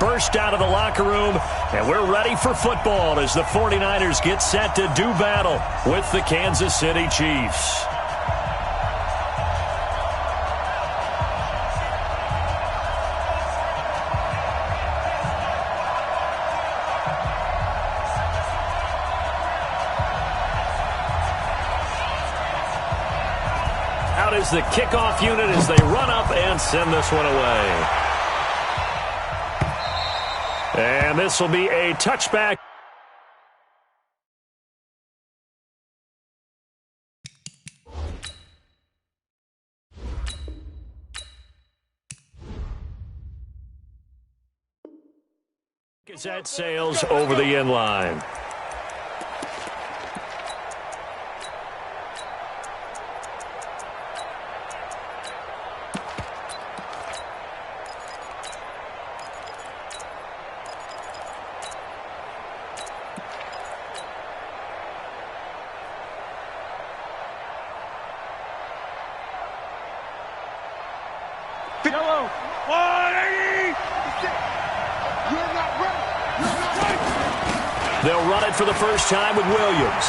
burst out of the locker room, and we're ready for football as the 49ers get set to do battle with the Kansas City Chiefs. Out is the kickoff unit as they run up and send this one away. And this will be a touchback. As that sails over the end line. Yellow, 180! You're not ready! You're not ready! They'll run it for the first time with Williams.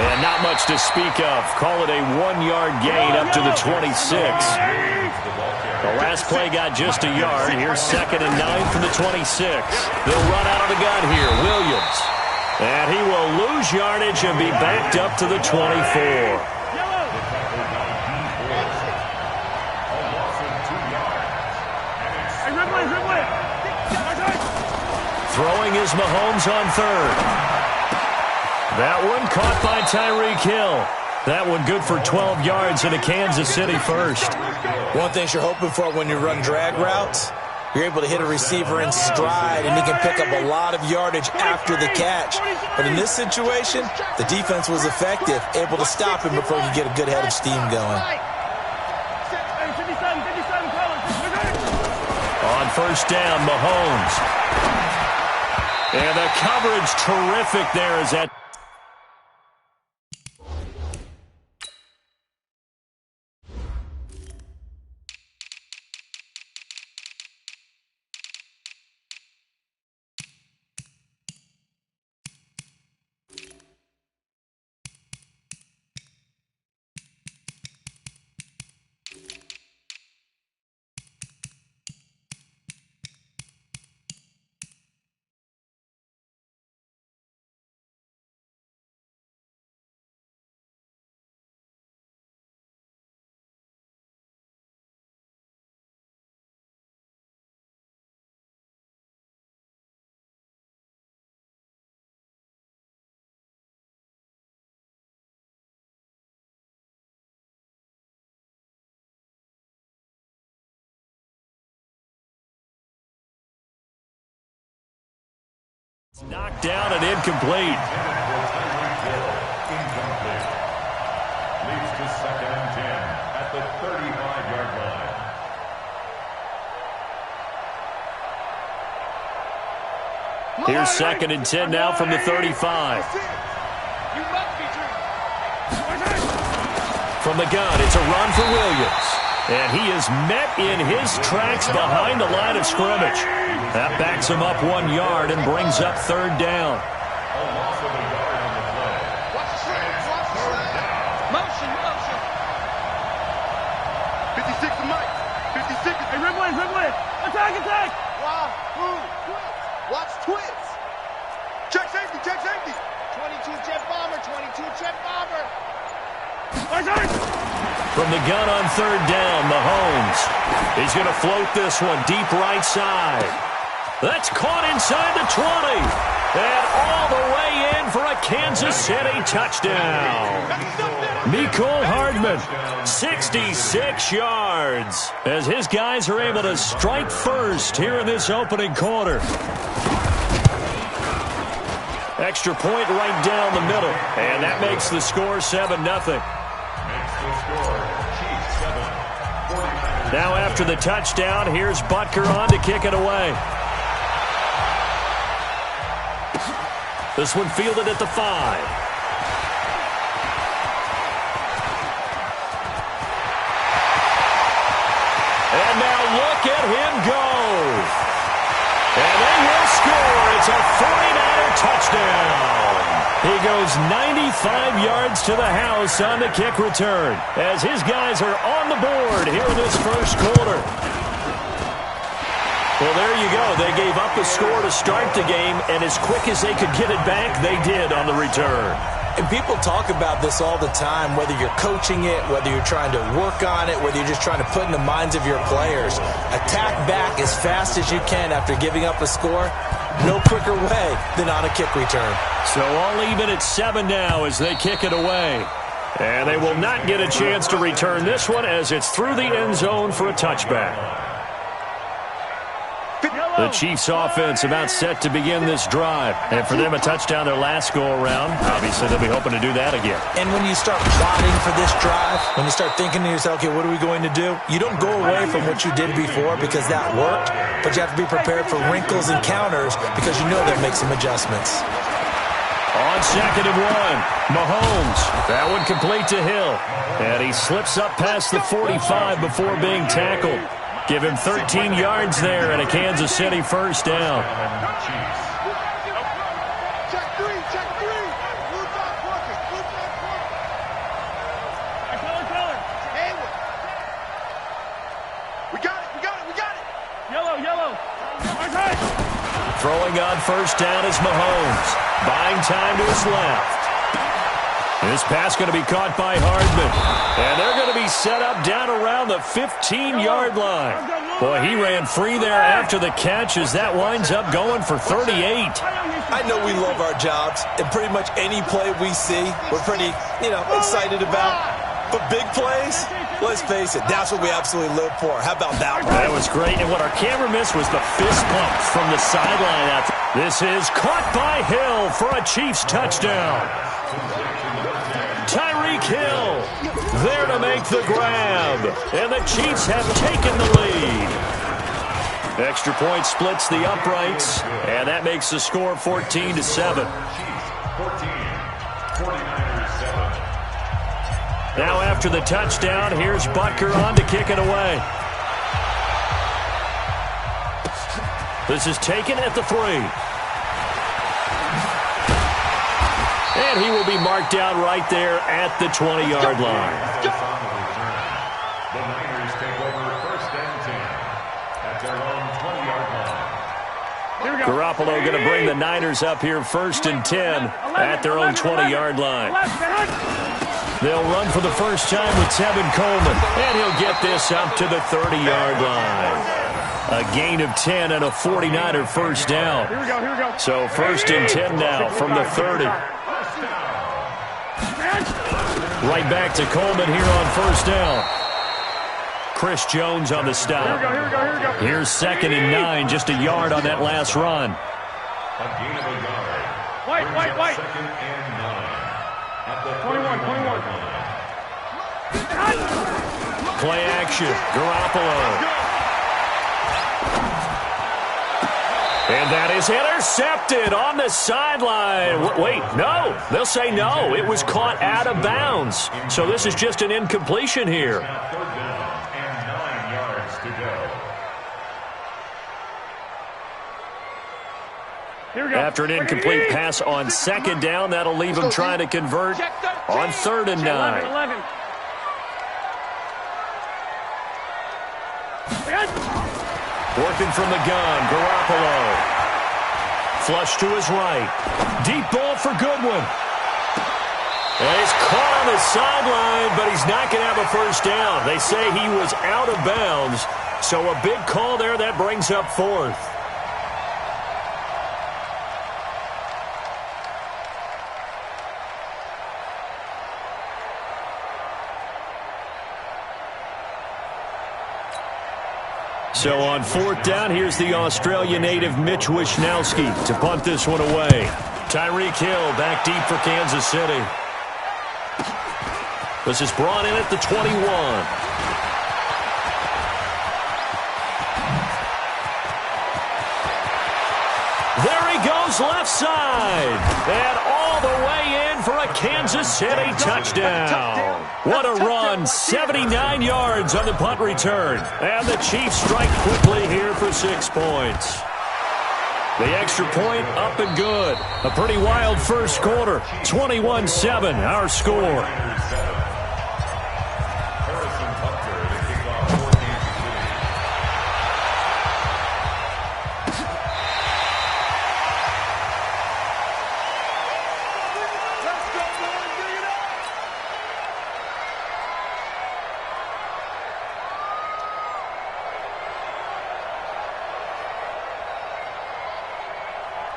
And not much to speak of. Call it a 1-yard gain up to the 26. The last play got just a yard. Here's 2nd and 9 from the 26. They'll run out of the gun here. Williams. And he will lose yardage and be backed up to the 24. Throwing is Mahomes on 3rd. That one caught by Tyreek Hill. That one good for 12 yards in a Kansas City first. One thing you're hoping for when you run drag routes, you're able to hit a receiver in stride, and he can pick up a lot of yardage after the catch. But in this situation, the defense was effective, able to stop him before he could get a good head of steam going. On first down, Mahomes. And the coverage terrific there as that. Knocked down and incomplete. Leads to 2nd and 10 at the 35-yard line. Here's 2nd and 10 now from the 35. From the gun, it's a run for Williams. And he is met in his tracks behind the line of scrimmage. That backs him up 1 yard and brings up 3rd down. Motion. 56 to Mike. 56. Hey, Red Win. Attack. Watch twins. Check safety. 22 jet bomber. From the gun on 3rd down, Mahomes. He's going to float this one deep right side. That's caught inside the 20. And all the way in for a Kansas City touchdown. Mecole Hardman, 66 yards, as his guys are able to strike first here in this opening quarter. Extra point right down the middle, and that makes the score 7-0. Now after the touchdown, here's Butker on to kick it away. This one fielded at the 5. And now look at him go. He goes 95 yards to the house on the kick return as his guys are on the board here in this first quarter. Well, there you go. They gave up a score to start the game, and as quick as they could get it back, they did on the return. And people talk about this all the time, whether you're coaching it, whether you're trying to work on it, whether you're just trying to put in the minds of your players. Attack back as fast as you can after giving up a score. No quicker way than on a kick return. So all even at 7 now as they kick it away. And they will not get a chance to return this one as it's through the end zone for a touchback. The Chiefs offense about set to begin this drive. And for them, a touchdown their last go-around. Obviously, they'll be hoping to do that again. And when you start plotting for this drive, when you start thinking to yourself, okay, what are we going to do? You don't go away from what you did before because that worked, but you have to be prepared for wrinkles and counters because you know they'll make some adjustments. On 2nd and 1, Mahomes. That one complete to Hill. And he slips up past the 45 before being tackled. Give him 13 yards there and a Kansas City first down. Check three. Blue dot working. Hayward. We got it. Yellow. Okay. Throwing on first down is Mahomes. Buying time to his left. This pass going to be caught by Hardman. And they're going to be set up down around the 15-yard line. Boy, he ran free there after the catch as that winds up going for 38. I know we love our jobs, and pretty much any play we see, we're pretty, excited about. But big plays, let's face it, that's what we absolutely live for. How about that one? That was great, and what our camera missed was the fist pump from the sideline. This is caught by Hill for a Chiefs touchdown. Tyreek Hill there to make the grab, and the Chiefs have taken the lead. Extra point splits the uprights, and that makes the score 14-7. Chiefs 14, 49ers 7. Now after the touchdown, here's Butker on to kick it away. This is taken at the 3. And he will be marked down right there at the 20-yard line. The Niners take over first and 10 at their own 20-yard line. Garoppolo going to bring the Niners up here first and 10 at their own 20-yard line. They'll run for the first time with Tevin Coleman, and he'll get this up to the 30-yard line. A gain of 10 and a 49er first down. Here we go. So first and 10 now from the 30. Right back to Coleman here on first down. Chris Jones on the stop. Here we go. Here's 2nd and 9, just a yard on that last run. A gain of a yard. White. 2nd and 9 at the 21. Play action. Garoppolo. And that is intercepted on the sideline. Wait, no. They'll say no. It was caught out of bounds. So this is just an incompletion here. Now 3rd down and 9 yards to go. Here we go. After an incomplete pass on 2nd down, that'll leave him trying to convert on 3rd and 9. 11. Working from the gun, Garoppolo. Flush to his right. Deep ball for Goodwin. And he's caught on the sideline, but he's not going to have a first down. They say he was out of bounds, so a big call there that brings up 4th. So on 4th down, here's the Australia native Mitch Wishnowsky to punt this one away. Tyreek Hill back deep for Kansas City. This is brought in at the 21. There he goes left side. And all the way in for a Kansas City touchdown. What a run. 79 yards on the punt return. And the Chiefs strike quickly here for 6 points. The extra point up and good. A pretty wild first quarter. 21-7, our score.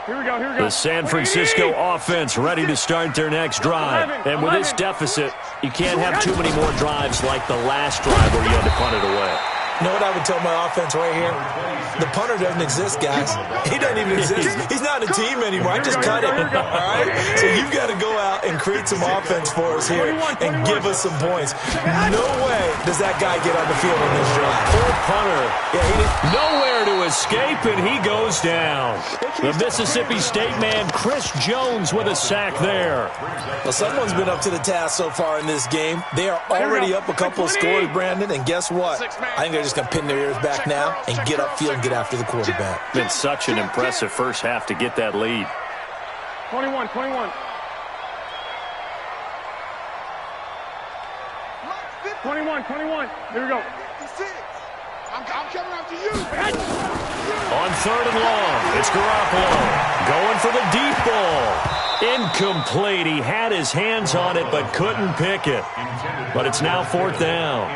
Here we go, here we go. The San Francisco offense ready to start their next drive. And with this deficit, you can't have too many more drives like the last drive where you had to punt it away. You know what I would tell my offense right here? The punter doesn't exist, guys. He doesn't even exist. He's not a team anymore. I just cut it. All right? So you've got to go out and create some offense for us here and give us some points. No way does that guy get on the field on this drive. Poor punter. Yeah, he didn't nowhere to escape, and he goes down. The Mississippi State man, Chris Jones, with a sack there. Well, someone's been up to the task so far in this game. They are already up a couple of scores, Brandon, and guess what? I think they're just going to pin their ears back now and get upfield and get after the quarterback. Been such an impressive first half to get that lead. 21. Here we go. I'm coming after you. On third and long, it's Garoppolo going for the deep ball. Incomplete. He had his hands on it but couldn't pick it. But it's now fourth down.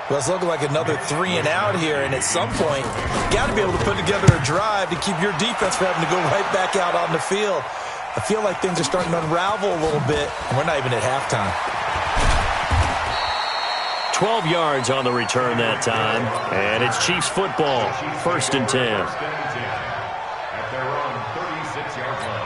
Well, it's looking like another 3 and out here, and at some point, you got to be able to put together a drive to keep your defense from having to go right back out on the field. I feel like things are starting to unravel a little bit, and we're not even at halftime. 12 yards on the return that time, and it's Chiefs football, 1st and 10. At their own 36-yard line.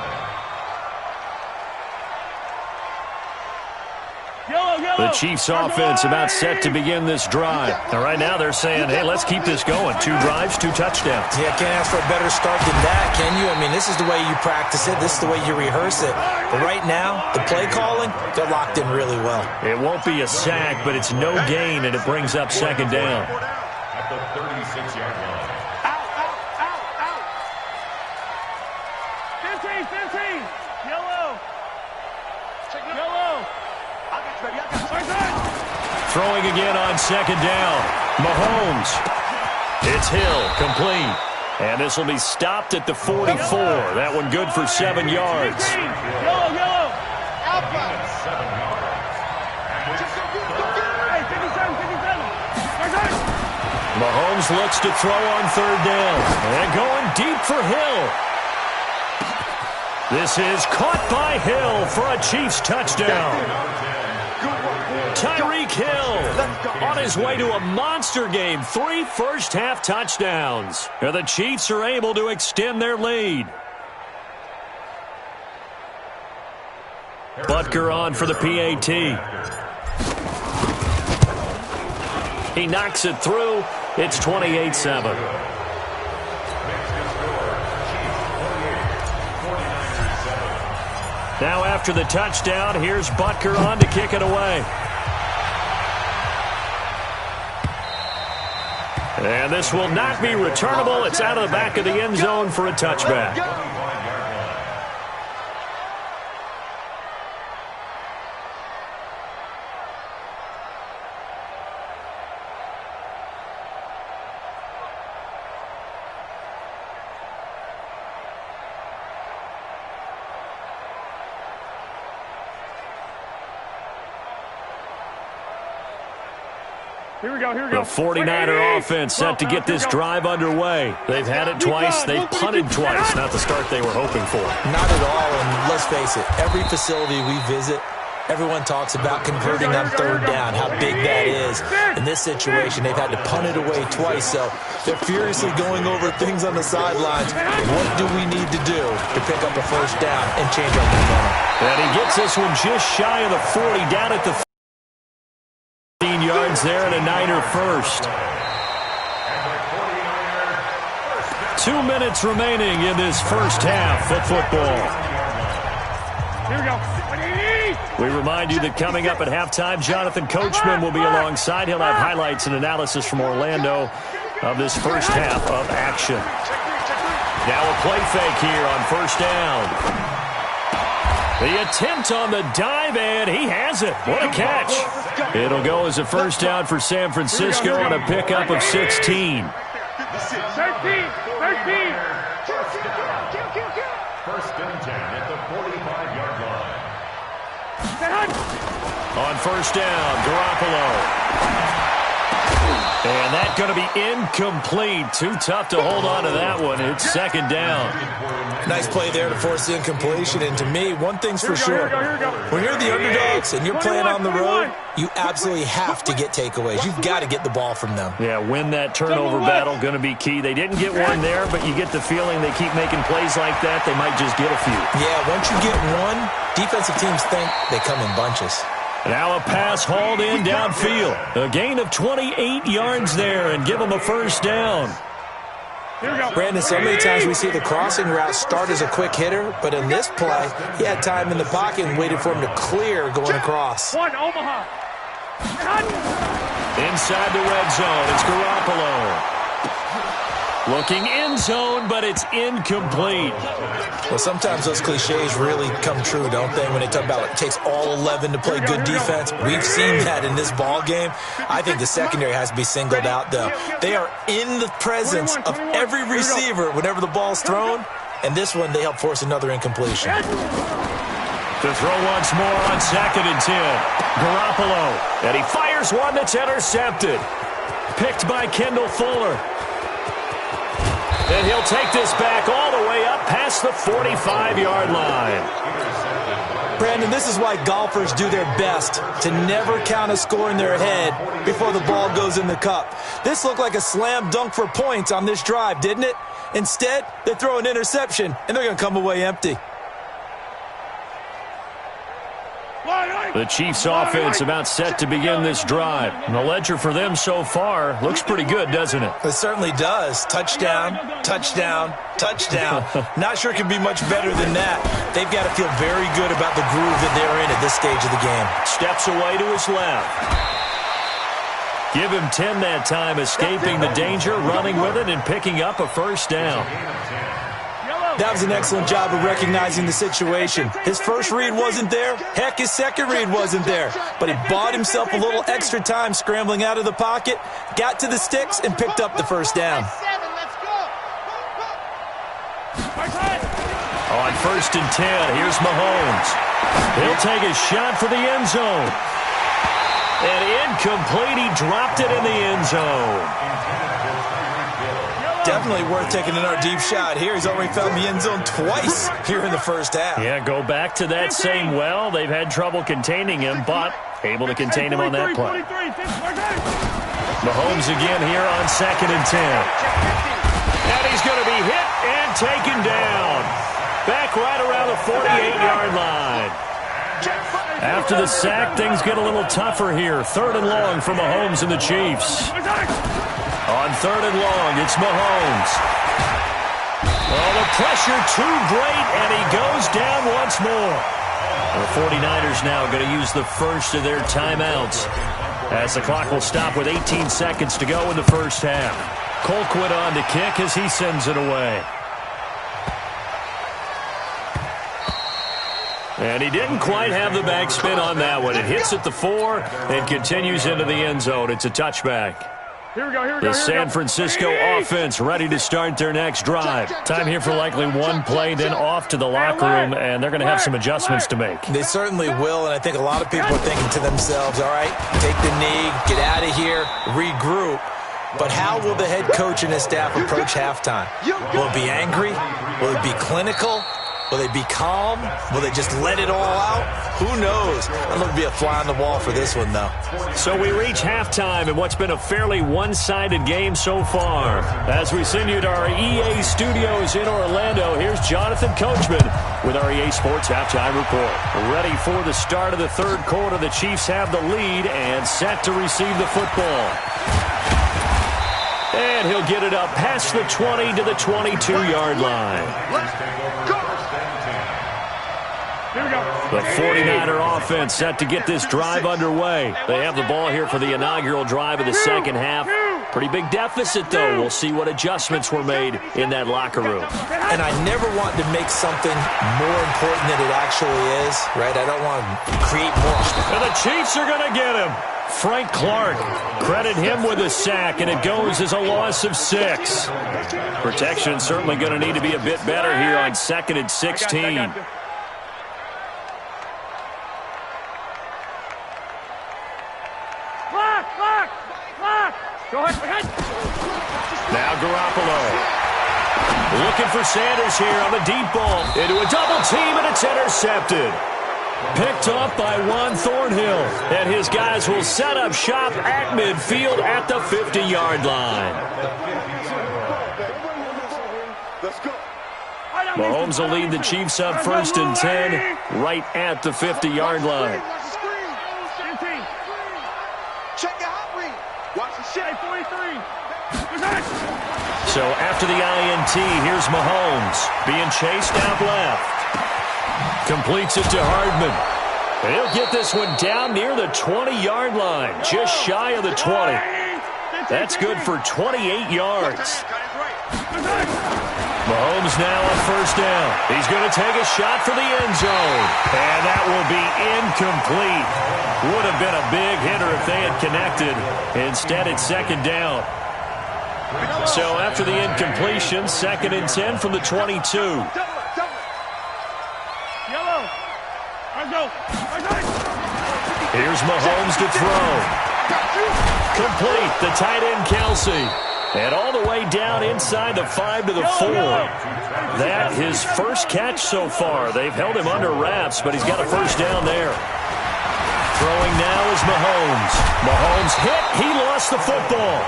The Chiefs offense about set to begin this drive. And right now they're saying, hey, let's keep this going. 2 drives, 2 touchdowns. Yeah, can't ask for a better start than that, can you? I mean, this is the way you practice it. This is the way you rehearse it. But right now, the play calling, they're locked in really well. It won't be a sack, but it's no gain, and it brings up 2nd down. At the 36-yard line. Out. 15. Yellow. Throwing again on 2nd down. Mahomes. It's Hill, complete. And this will be stopped at the 44. That one good for 7 yards. 15. Yellow. Outside. 7 yards. Hey, 57. Mahomes looks to throw on 3rd down. And going deep for Hill. This is caught by Hill for a Chiefs touchdown. Tyreek Hill on his way to a monster game. 3 first-half touchdowns. And the Chiefs are able to extend their lead. Butker on for the PAT. He knocks it through. It's 28-7. Now after the touchdown, here's Butker on to kick it away. And this will not be returnable. It's out of the back of the end zone for a touchback. Here we go. The 49er offense set to get this drive underway. They've had it twice. They've punted twice. Not the start they were hoping for. Not at all, and let's face it, every facility we visit, everyone talks about converting on 3rd down, how big that is. In this situation, they've had to punt it away twice, so they're furiously going over things on the sidelines. What do we need to do to pick up a 1st down and change our momentum? And he gets this one just shy of the 40, down at the 15 yards there, and a Niner first. 2 minutes remaining in this first half of football. Here we go. We remind you that coming up at halftime, Jonathan Coachman will be alongside. He'll have highlights and analysis from Orlando of this first half of action. Now a play fake here on first down. The attempt on the dive, and he has it. What a catch. It'll go as a first down for San Francisco on a pickup of 16. 13. First and 10 at the 45-yard line. On first down, Garoppolo. And that's going to be incomplete. Too tough to hold on to that one. It's second down. Nice play there to force the incompletion. And to me, one thing's for sure. When you're the underdogs and you're playing on the road, you absolutely have to get takeaways. You've got to get the ball from them. Yeah, win that turnover battle, going to be key. They didn't get one there, but you get the feeling they keep making plays like that, they might just get a few. Yeah, once you get one, defensive teams think they come in bunches. Now a pass hauled in downfield. A gain of 28 yards there and give them a first down. Brandon, so many times we see the crossing route start as a quick hitter, but in this play, he had time in the pocket and waited for him to clear going across. One, Omaha. Inside the red zone, it's Garoppolo. Looking end zone, but it's incomplete. Well, sometimes those cliches really come true, don't they? When they talk about it takes all 11 to play good defense. We've seen that in this ball game. I think the secondary has to be singled out, though. They are in the presence of every receiver whenever the ball's thrown, and this one they help force another incompletion. To throw once more on second and 10. Garoppolo, and he fires one that's intercepted. Picked by Kendall Fuller. And he'll take this back all the way up past the 45-yard line. Brandon, this is why golfers do their best to never count a score in their head before the ball goes in the cup. This looked like a slam dunk for points on this drive, didn't it? Instead, they throw an interception, and they're going to come away empty. The Chiefs' offense about set to begin this drive. And the ledger for them so far looks pretty good, doesn't it? It certainly does. Touchdown, touchdown, touchdown. Not sure it can be much better than that. They've got to feel very good about the groove that they're in at this stage of the game. Steps away to his left. Give him 10 that time, escaping the danger, running with it, and picking up a first down. That was an excellent job of recognizing the situation. His first read wasn't there. Heck, his second read wasn't there. But he bought himself a little extra time scrambling out of the pocket, got to the sticks, and picked up the first down. On first and 10, here's Mahomes. He'll take a shot for the end zone. And incomplete, he dropped it in the end zone. Definitely worth taking another deep shot here. He's already found the end zone twice here in the first half. Yeah, go back to that same well. They've had trouble containing him, but able to contain him on that play. Mahomes again here on second and 10. And he's going to be hit and taken down. Back right around the 48-yard line. After the sack, things get a little tougher here. Third and long for Mahomes and the Chiefs. On third and long, it's Mahomes. Oh, the pressure too great, and he goes down once more. The 49ers now going to use the first of their timeouts as the clock will stop with 18 seconds to go in the first half. Colquitt on to kick as he sends it away. And he didn't quite have the backspin on that one. It hits at the 4 and continues into the end zone. It's a touchback. The San Francisco offense ready to start their next drive. Time here for likely one play, then off to the locker room, and they're going to have some adjustments to make. They certainly will, and I think a lot of people are thinking to themselves, all right, take the knee, get out of here, regroup. But how will the head coach and his staff approach halftime? Will it be angry? Will it be clinical? Will they be calm? Will they just let it all out? Who knows? I'm going to be a fly on the wall for this one, though. So we reach halftime in what's been a fairly one-sided game so far. As we send you to our EA studios in Orlando, here's Jonathan Coachman with our EA Sports Halftime Report. Ready for the start of the third quarter. The Chiefs have the lead and set to receive the football. And he'll get it up past the 20 to the 22-yard line. The 49er offense set to get this drive underway. They have the ball here for the inaugural drive of the second half. Pretty big deficit, though. We'll see what adjustments were made in that locker room. And I never want to make something more important than it actually is, right? I don't want to create more. And the Chiefs are going to get him. Frank Clark, credit him with a sack, and it goes as a loss of 6. Protection certainly going to need to be a bit better here on 2nd and 16. Go ahead. Now Garoppolo. Looking for Sanders here on the deep ball. Into a double team, and it's intercepted. Picked off by Juan Thornhill. And his guys will set up shop at midfield at the 50-yard line. Let's go. Mahomes will lead the Chiefs up 1st and 10 right at the 50-yard line. Check the hot read. Watch the shit. 43. So after the INT, here's Mahomes being chased out left. Completes it to Hardman. And he'll get this one down near the 20-yard line, just shy of the 20. That's good for 28 yards. Mahomes now on 1st down. He's going to take a shot for the end zone. And that will be incomplete. Would have been a big hitter if they had connected. Instead, it's 2nd down. So after the incompletion, 2nd and 10 from the 22. Yellow. Here's Mahomes to throw. Complete. The tight end, Kelsey. And all the way down inside the 5 to the 4. That his first catch so far. They've held him under wraps, but he's got a 1st down there. Throwing now is Mahomes. Mahomes hit. He lost the football.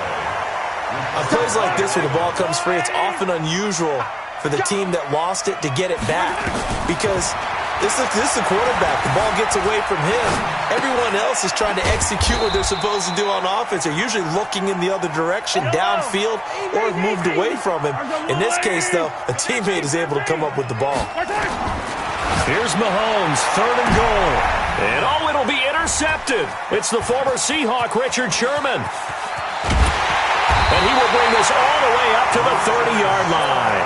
On plays like this where the ball comes free, it's often unusual for the team that lost it to get it back. Because this is the quarterback. The ball gets away from him. Everyone else is trying to execute what they're supposed to do on offense. They're usually looking in the other direction, downfield, or have moved away from him. In this case, though, a teammate is able to come up with the ball. Here's Mahomes, 3rd and goal. And oh, it'll be intercepted. It's the former Seahawk, Richard Sherman. And he will bring this all the way up to the 30-yard line.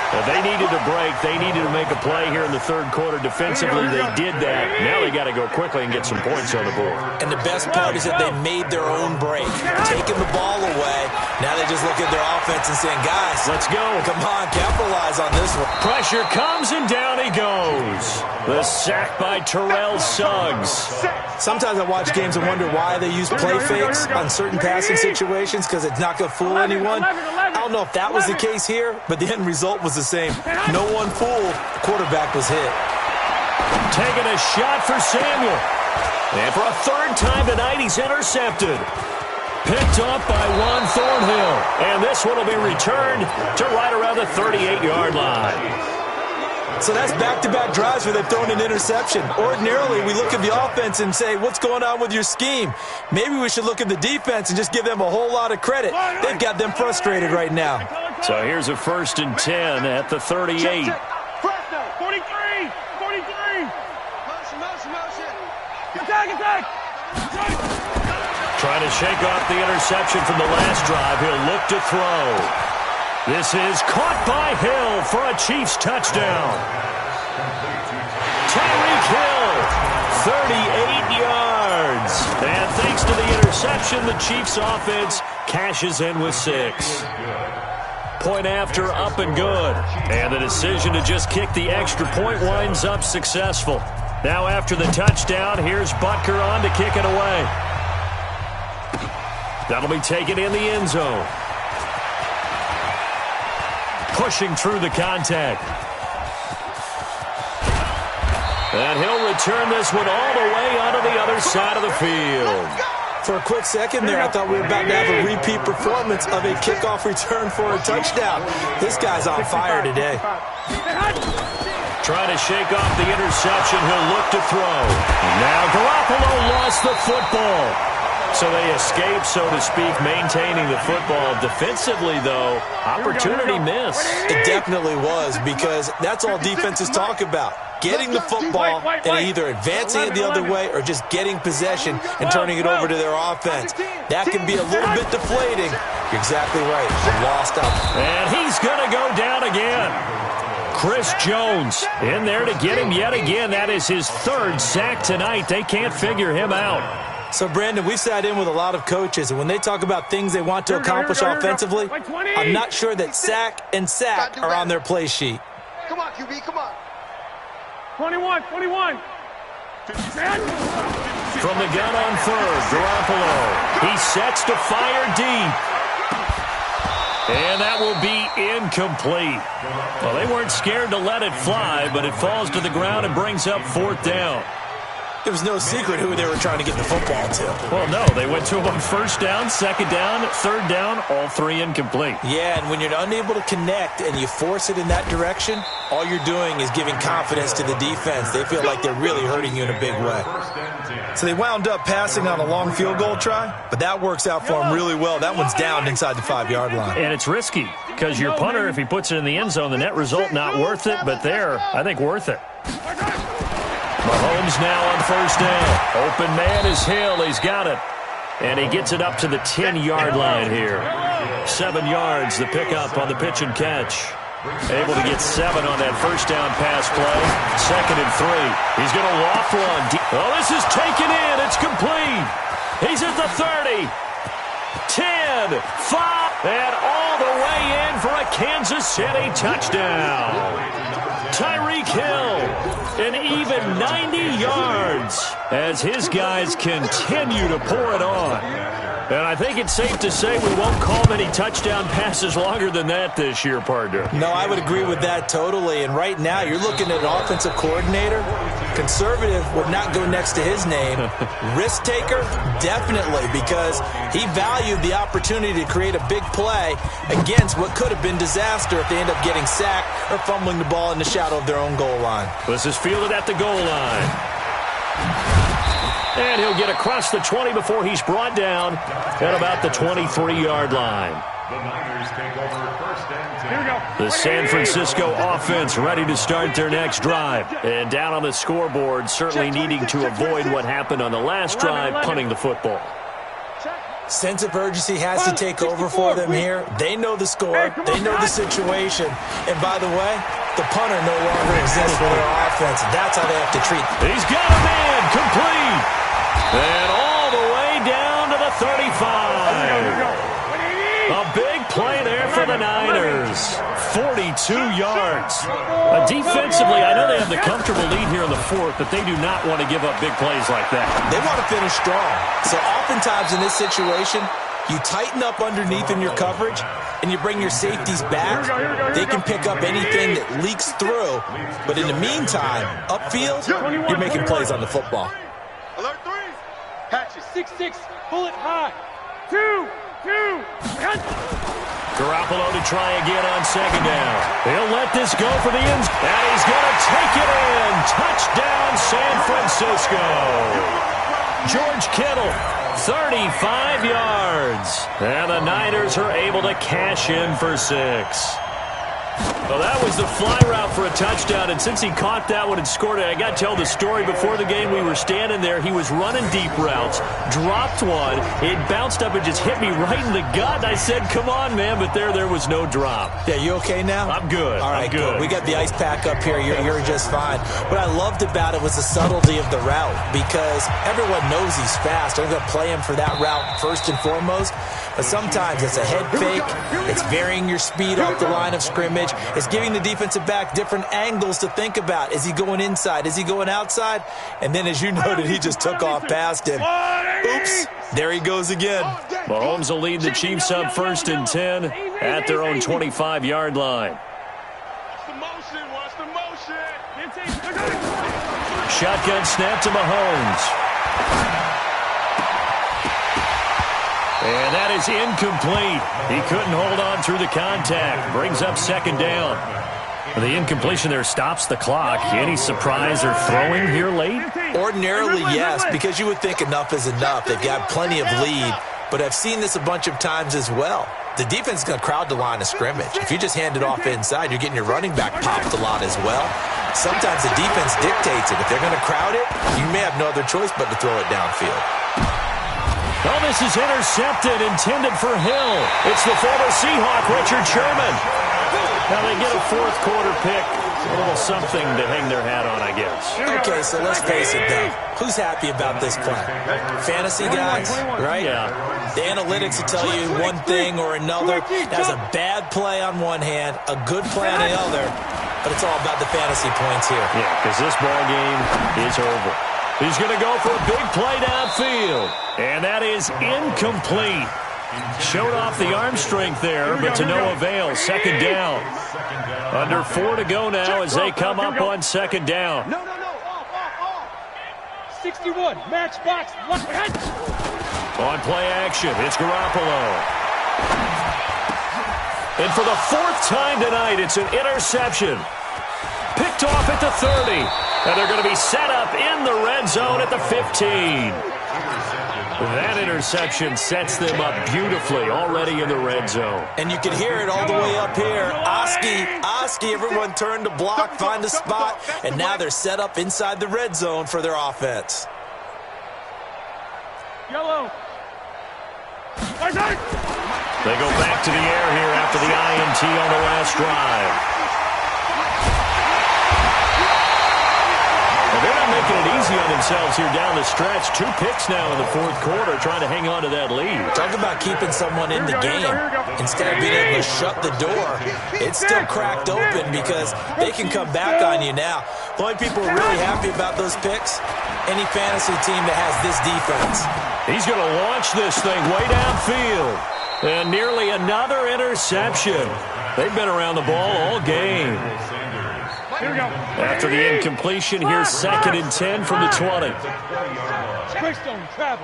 Well, they needed a break. They needed to make a play here in the 3rd quarter defensively. They did that. Now they got to go quickly and get some points on the board. And the best part is that they made their own break, taking the ball away. Now they just look at their offense and saying, guys, let's go. Come on, capitalize on this one. Pressure comes, and down he goes. The sack by Terrell Suggs. Sometimes I watch games and wonder why they use play fakes on certain passing situations because it's not going to fool anyone. I don't know if that was the case here, but the end result was the same. No one fooled. The quarterback was hit. Taking a shot for Samuel. And for a 3rd time tonight, he's intercepted. Picked up by Juan Thornhill. And this one will be returned to right around the 38-yard line. So that's back-to-back drives where they've thrown an interception. Ordinarily, we look at the offense and say, what's going on with your scheme? Maybe we should look at the defense and just give them a whole lot of credit. They've got them frustrated right now. So here's a 1st and 10 at the 38. 43. 43. Attack. Trying to shake off the interception from the last drive. He'll look to throw. This is caught by Hill for a Chiefs touchdown. Tyreek Hill, 38 yards. And thanks to the interception, the Chiefs offense cashes in with 6. Point after, up and good. And the decision to just kick the extra point winds up successful. Now after the touchdown, here's Butker on to kick it away. That'll be taken in the end zone. Pushing through the contact. And he'll return this one all the way onto the other side of the field. For a quick second there, I thought we were about to have a repeat performance of a kickoff return for a touchdown. This guy's on fire today. Trying to shake off the interception. He'll look to throw. Now Garoppolo lost the football. So they escape, so to speak, maintaining the football. Defensively, though, opportunity missed. It definitely was, because that's all defenses talk about. Getting the football and either advancing it the other way or just getting possession and turning it over to their offense. That can be a little bit deflating. You're exactly right. Lost up. And he's going to go down again. Chris Jones in there to get him yet again. That is his third sack tonight. They can't figure him out. So, Brandon, we sat in with a lot of coaches, and when they talk about things they want to accomplish offensively, I'm not sure that sack and sack are on their play sheet. Come on, QB, come on. 21. From the gun on third, Garoppolo. He sets to fire deep. And that will be incomplete. Well, they weren't scared to let it fly, but it falls to the ground and brings up fourth down. It was no secret who they were trying to get the football to. Well, no, they went to him on first down, second down, third down, all three incomplete. Yeah, and when you're unable to connect and you force it in that direction, all you're doing is giving confidence to the defense. They feel like they're really hurting you in a big way. So they wound up passing on a long field goal try, but that works out for them really well. That one's down inside the 5-yard line. And it's risky because your punter, if he puts it in the end zone, the net result not worth it, but there, I think worth it. Mahomes now on first down. Open man is Hill. He's got it. And he gets it up to the 10-yard line here. 7 yards, the pickup on the pitch and catch. Able to get 7 on that first down pass play. 2nd and 3. He's going to waft one. Oh, this is taken in. It's complete. He's at the 30. 10, 5, and all the way in for a Kansas City touchdown. Tyreek Hill, an even 90 yards as his guys continue to pour it on. And I think it's safe to say we won't call many touchdown passes longer than that this year, partner. No, I would agree with that totally. And right now, you're looking at an offensive coordinator. Conservative would not go next to his name. Risk taker, definitely, because he valued the opportunity to create a big play against what could have been disaster if they end up getting sacked or fumbling the ball in the shadow of their own goal line. This is fielded at the goal line. And he'll get across the 20 before he's brought down at about the 23-yard line. The Niners take over first and 10. The San Francisco offense ready to start their next drive. And down on the scoreboard, certainly needing to avoid what happened on the last drive, punting the football. Sense of urgency has to take over for them here. They know the score. They know the situation. And by the way, the punter no longer exists for their offense. That's how they have to treat them. He's got a man complete. And all the way down to the 35. A big play there for the Niners. 42 yards. Defensively, I know they have the comfortable lead here in the fourth, but they do not want to give up big plays like that. They want to finish strong. So oftentimes in this situation, you tighten up underneath in your coverage, and you bring your safeties back. They can pick up anything that leaks through. But in the meantime, upfield, you're making plays on the football. Alert 3. Patches. 6-6. Bullet high. 2. Garoppolo to try again on second down. He'll let this go for the end. And he's going to take it in. Touchdown, San Francisco. George Kittle, 35 yards. And the Niners are able to cash in for 6. Well, that was the fly route for a touchdown, and since he caught that one and scored it, I got to tell the story. Before the game, we were standing there. He was running deep routes, dropped one. It bounced up and just hit me right in the gut. I said, come on, man, but there was no drop. Yeah, you okay now? I'm good. All right, I'm good. We got the ice pack up here. You're just fine. What I loved about it was the subtlety of the route, because everyone knows he's fast. They're going to play him for that route first and foremost. But sometimes it's a head fake. It's varying your speed off the line of scrimmage. It's giving the defensive back different angles to think about. Is he going inside? Is he going outside? And then, as you noted, he just took off past him. Oops. There he goes again. Mahomes will lead the Chiefs up first and 10 at their own 25-yard line. Watch the motion. Shotgun snap to Mahomes. And that is incomplete. He couldn't hold on through the contact. Brings up second down. The incompletion there stops the clock. Any surprise or throwing here late? Ordinarily, yes, because you would think enough is enough. They've got plenty of lead, but I've seen this a bunch of times as well. The defense is going to crowd the line of scrimmage. If you just hand it off inside, you're getting your running back popped a lot as well. Sometimes the defense dictates it. If they're going to crowd it, you may have no other choice but to throw it downfield. Oh, this is intercepted, intended for Hill. It's the former Seahawk, Richard Sherman. Now they get a fourth quarter pick. A little something to hang their hat on, I guess. Okay, so let's face it, though. Who's happy about this play? Fantasy guys, right? Yeah. The analytics will tell you one thing or another. That's a bad play on one hand, a good play on the other, but it's all about the fantasy points here. Yeah, because this ball game is over. He's going to go for a big play downfield, and that is incomplete. Showed off the arm strength there, but to no avail. Second down. Under 4 to go now as they come up on second down. No. Off. 61. Match box. On play action, it's Garoppolo. And for the fourth time tonight, it's an interception. Picked off at the 30. And they're going to be set up in the red zone at the 15. That interception sets them up beautifully already in the red zone. And you can hear it all the way up here. Oski, everyone turned to block, find a spot, and now they're set up inside the red zone for their offense. Yellow. They go back to the air here after the INT on the last drive. They're not making it easy on themselves here down the stretch. 2 picks now in the fourth quarter trying to hang on to that lead. Talk about keeping someone in the game. Instead of being able to shut the door, it's still cracked open because they can come back on you now. The only people who are really happy about those picks, any fantasy team that has this defense. He's going to launch this thing way downfield. And nearly another interception. They've been around the ball all game. Here we go. After the incompletion, here's 2nd and 10 from the 20. Quickstone travel.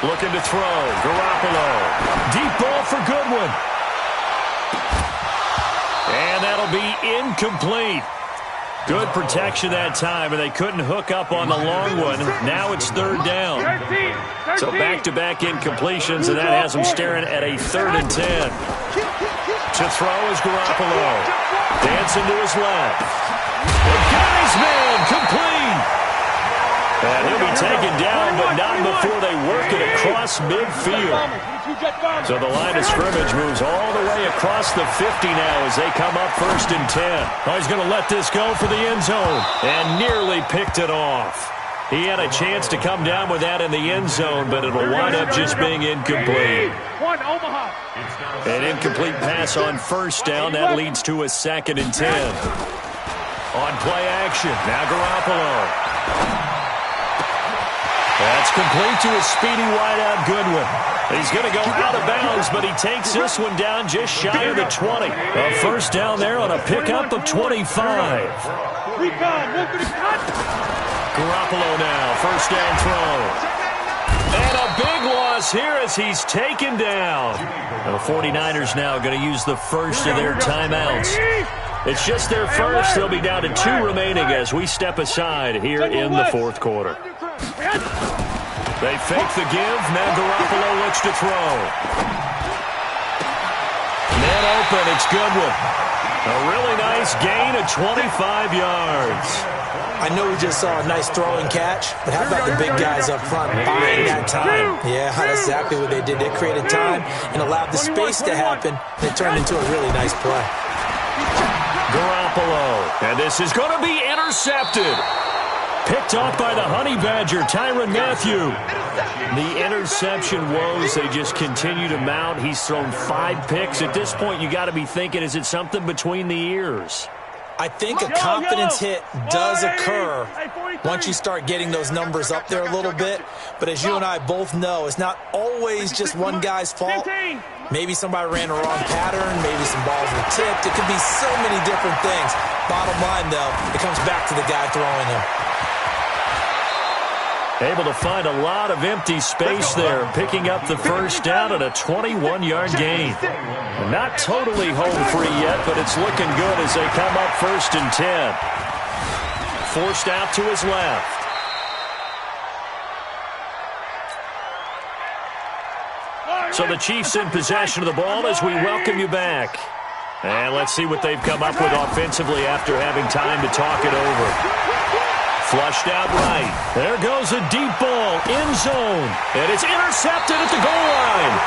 Looking to throw. Garoppolo. Deep ball for Goodwin. And that'll be incomplete. Good protection that time, and they couldn't hook up on the long one. Now it's 3rd down. 13. So back-to-back incompletions, and that has them staring at a 3rd and 10. To throw is Garoppolo. Dancing to his left. The guy's man, complete. And he'll be taken down, but not before they work it across midfield. So the line of scrimmage moves all the way across the 50 now as they come up 1st and 10. Oh, he's going to let this go for the end zone and nearly picked it off. He had a chance to come down with that in the end zone, but it'll wind up just being incomplete. An incomplete pass on 1st down. That leads to a 2nd and 10. On play action, now Garoppolo. That's complete to a speedy wideout Goodwin. He's going to go out of bounds, but he takes this one down just shy of the 20. A 1st down there on a pickup of 25. Garoppolo now, 1st down throw. And a big loss here as he's taken down. The 49ers now going to use the first of their timeouts. It's just their first. They'll be down to 2 remaining as we step aside here in the 4th quarter. They fake the give. Now Garoppolo looks to throw. Man open. It's Goodwin. A really nice gain of 25 yards. I know we just saw a nice throwing catch, but how about the big guys up front buying that time? Yeah, that's exactly what they did. They created time and allowed the space to happen. It turned into a really nice play. Garoppolo. And this is going to be intercepted. Picked off by the Honey Badger, Tyrann Mathieu. The interception woes, they just continue to mount. He's thrown 5 picks. At this point, you got to be thinking, is it something between the ears? I think a confidence hit does occur once you start getting those numbers up there a little bit. But as you and I both know, it's not always just one guy's fault. Maybe somebody ran a wrong pattern. Maybe some balls were tipped. It could be so many different things. Bottom line, though, it comes back to the guy throwing them. Able to find a lot of empty space there, picking up the first down and a 21-yard gain. Not totally home free yet, but it's looking good as they come up 1st and 10. Forced out to his left. So the Chiefs in possession of the ball as we welcome you back. And let's see what they've come up with offensively after having time to talk it over. Flushed out right. There goes a deep ball, end zone. And it's intercepted at the goal line.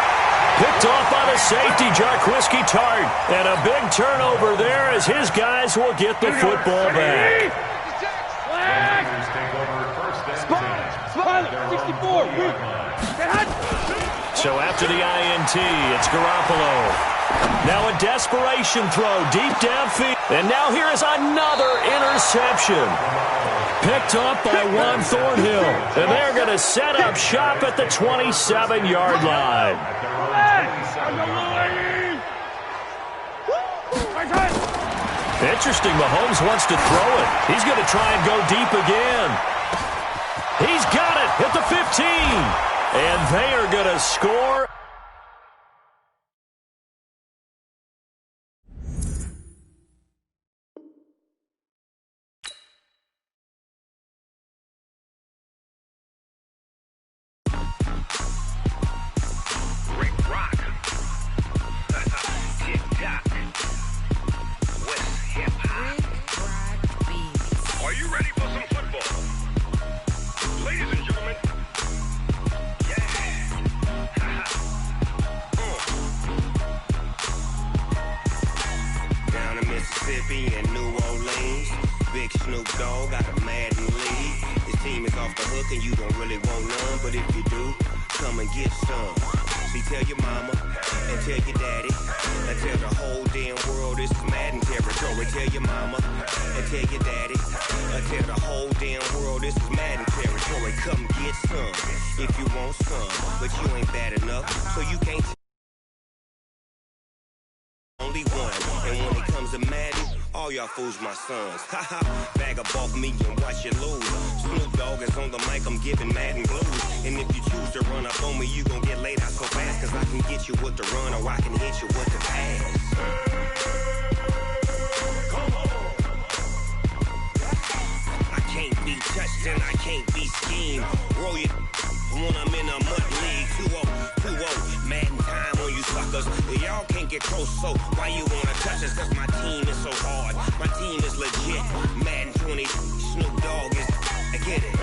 Picked off by the safety, Jarquiski Tart. And a big turnover there as his guys will get the football back. Pilot, 64, So after the INT, it's Garoppolo. Now a desperation throw deep downfield. And now here is another interception. Picked up by Juan Thornhill. And they're going to set up shop at the 27-yard line. Interesting, Mahomes wants to throw it. He's going to try and go deep again. He's got it at the 15. And they are going to score. Fools my sons. Bag up off me and watch you lose. Snoop Dogg is on the mic, I'm giving Madden blues. And if you choose to run up on me, you gon' get laid out so fast. Cause I can get you with the run or I can hit you with the pass. I can't be touched and I can't be schemed. Roll you when I'm in a mud league. 2-0, Madden time on you suckers. Y'all can't get close, so why you wanna touch us? Cause my team is so hard. My team is legit. Madden 20, Snoop Dogg is. I get it.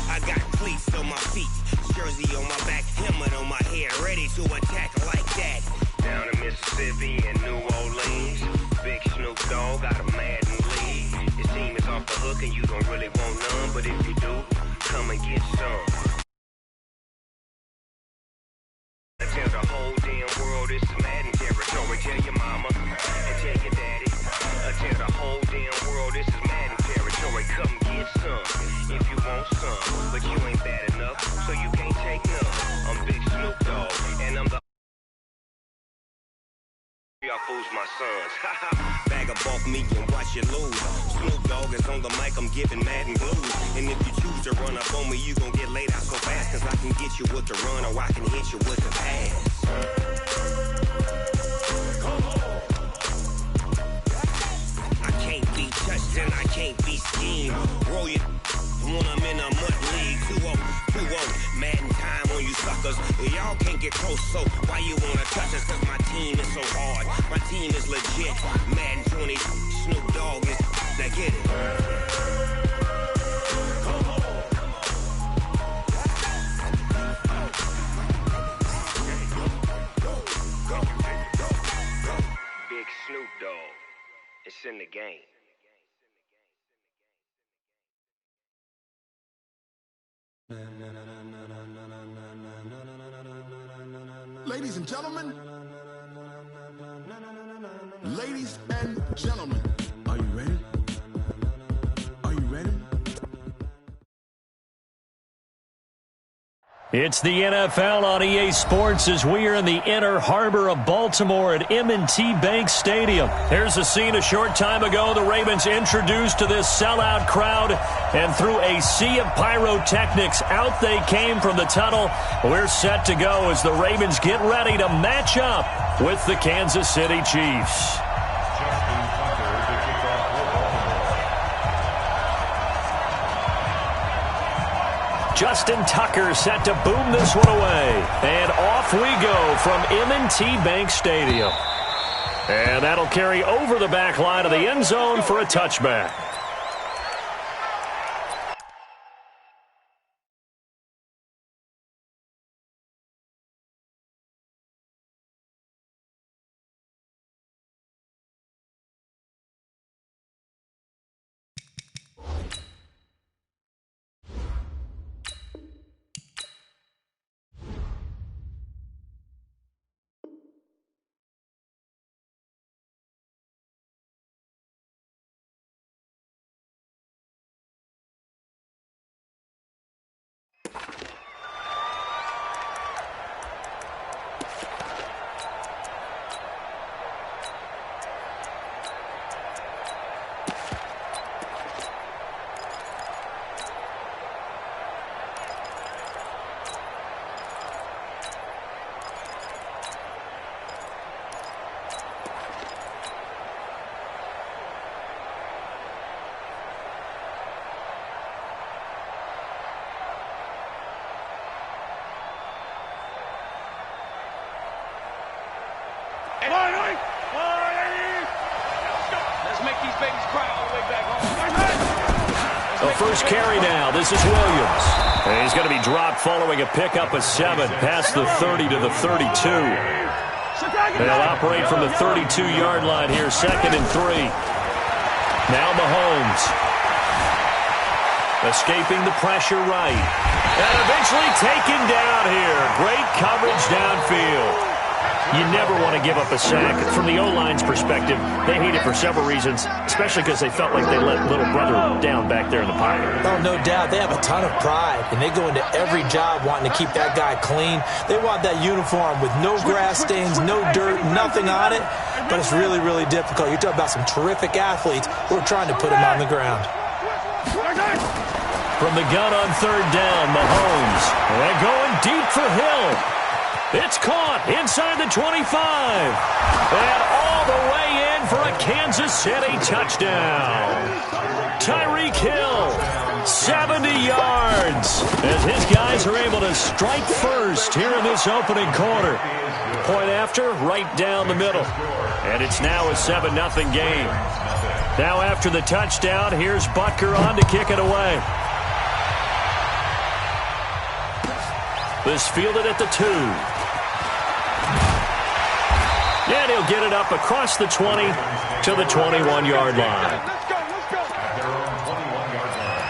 I got cleats on my feet, jersey on my back, helmet on my head, ready to attack like that. Down in Mississippi and New Orleans, big Snoop Dogg got a Madden lead. His team is off the hook and you don't really want none, but if you do, come and get some. Tell the whole damn world it's Madden territory. Tell your mama and tell your daddy. Tell the whole damn world this is Madden territory. Come get some if you want some, but you ain't bad enough, so you can't take none. I'm Big Snoop Dogg, and I'm the. Y'all fools my sons. Bag up off me and watch you lose. Snoop Dogg is on the mic, I'm giving Madden blues. And if you choose to run up on me, you gon' get laid out so fast. Cause I can get you with the run or I can hit you with the pass. I can't be touched and I can't be schemed. Roll you when I'm in a mud league. 2-0, Madden time on you suckers. Y'all can't get close, so why you wanna touch us? Cause my team is so hard. My team is legit. Madden 20, Snoop Dogg is. Now get it. Big Snoop Dogg. It's in the game. Ladies and gentlemen, ladies and gentlemen, are you ready? Are you ready? It's the NFL on EA Sports as we are in the inner harbor of Baltimore at M&T Bank Stadium. Here's a scene a short time ago. The Ravens introduced to this sellout crowd, and through a sea of pyrotechnics, out they came from the tunnel. We're set to go as the Ravens get ready to match up with the Kansas City Chiefs. Justin Tucker set to boom this one away. And off we go from M&T Bank Stadium. And that'll carry over the back line of the end zone for a touchback. Let's make these babies cry all the way back home. The first carry now. This is Williams. And he's going to be dropped following a pickup of 7 past the 30 to the 32. They'll operate from the 32-yard line here, 2nd and 3. Now Mahomes. Escaping the pressure right. And eventually taken down here. Great coverage downfield. You never want to give up a sack. From the O-line's perspective, they hate it for several reasons, especially because they felt like they let little brother down back there in the pocket. Oh, no doubt. They have a ton of pride, and they go into every job wanting to keep that guy clean. They want that uniform with no grass stains, no dirt, nothing on it, but it's really, really difficult. You're talking about some terrific athletes who are trying to put him on the ground. From the gun on 3rd down, Mahomes. They're going deep for Hill. It's caught inside the 25. And all the way in for a Kansas City touchdown. Tyreek Hill, 70 yards. As his guys are able to strike first here in this opening quarter. Point after, right down the middle. And it's now a 7-0 game. Now after the touchdown, here's Butker on to kick it away. This fielded at the 2. And he'll get it up across the 20 to the 21-yard line. Let's go. At their own 21-yard line.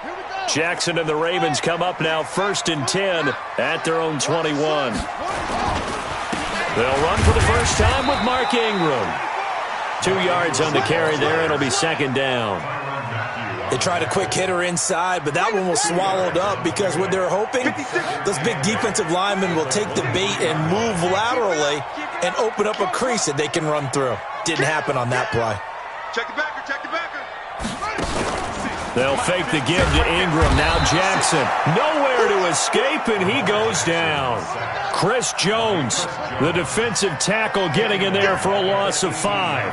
Here we go. Jackson and the Ravens come up now 1st and 10 at their own 21. They'll run for the first time with Mark Ingram. 2 yards on the carry there. It'll be 2nd down. They tried a quick hitter inside, but that one was swallowed up because what they're hoping, those big defensive linemen will take the bait and move laterally and open up a crease that they can run through. Didn't happen on that play. Check the backer. They'll fake the give to Ingram. Now Jackson. Nowhere to escape, and he goes down. Chris Jones, the defensive tackle, getting in there for a loss of 5.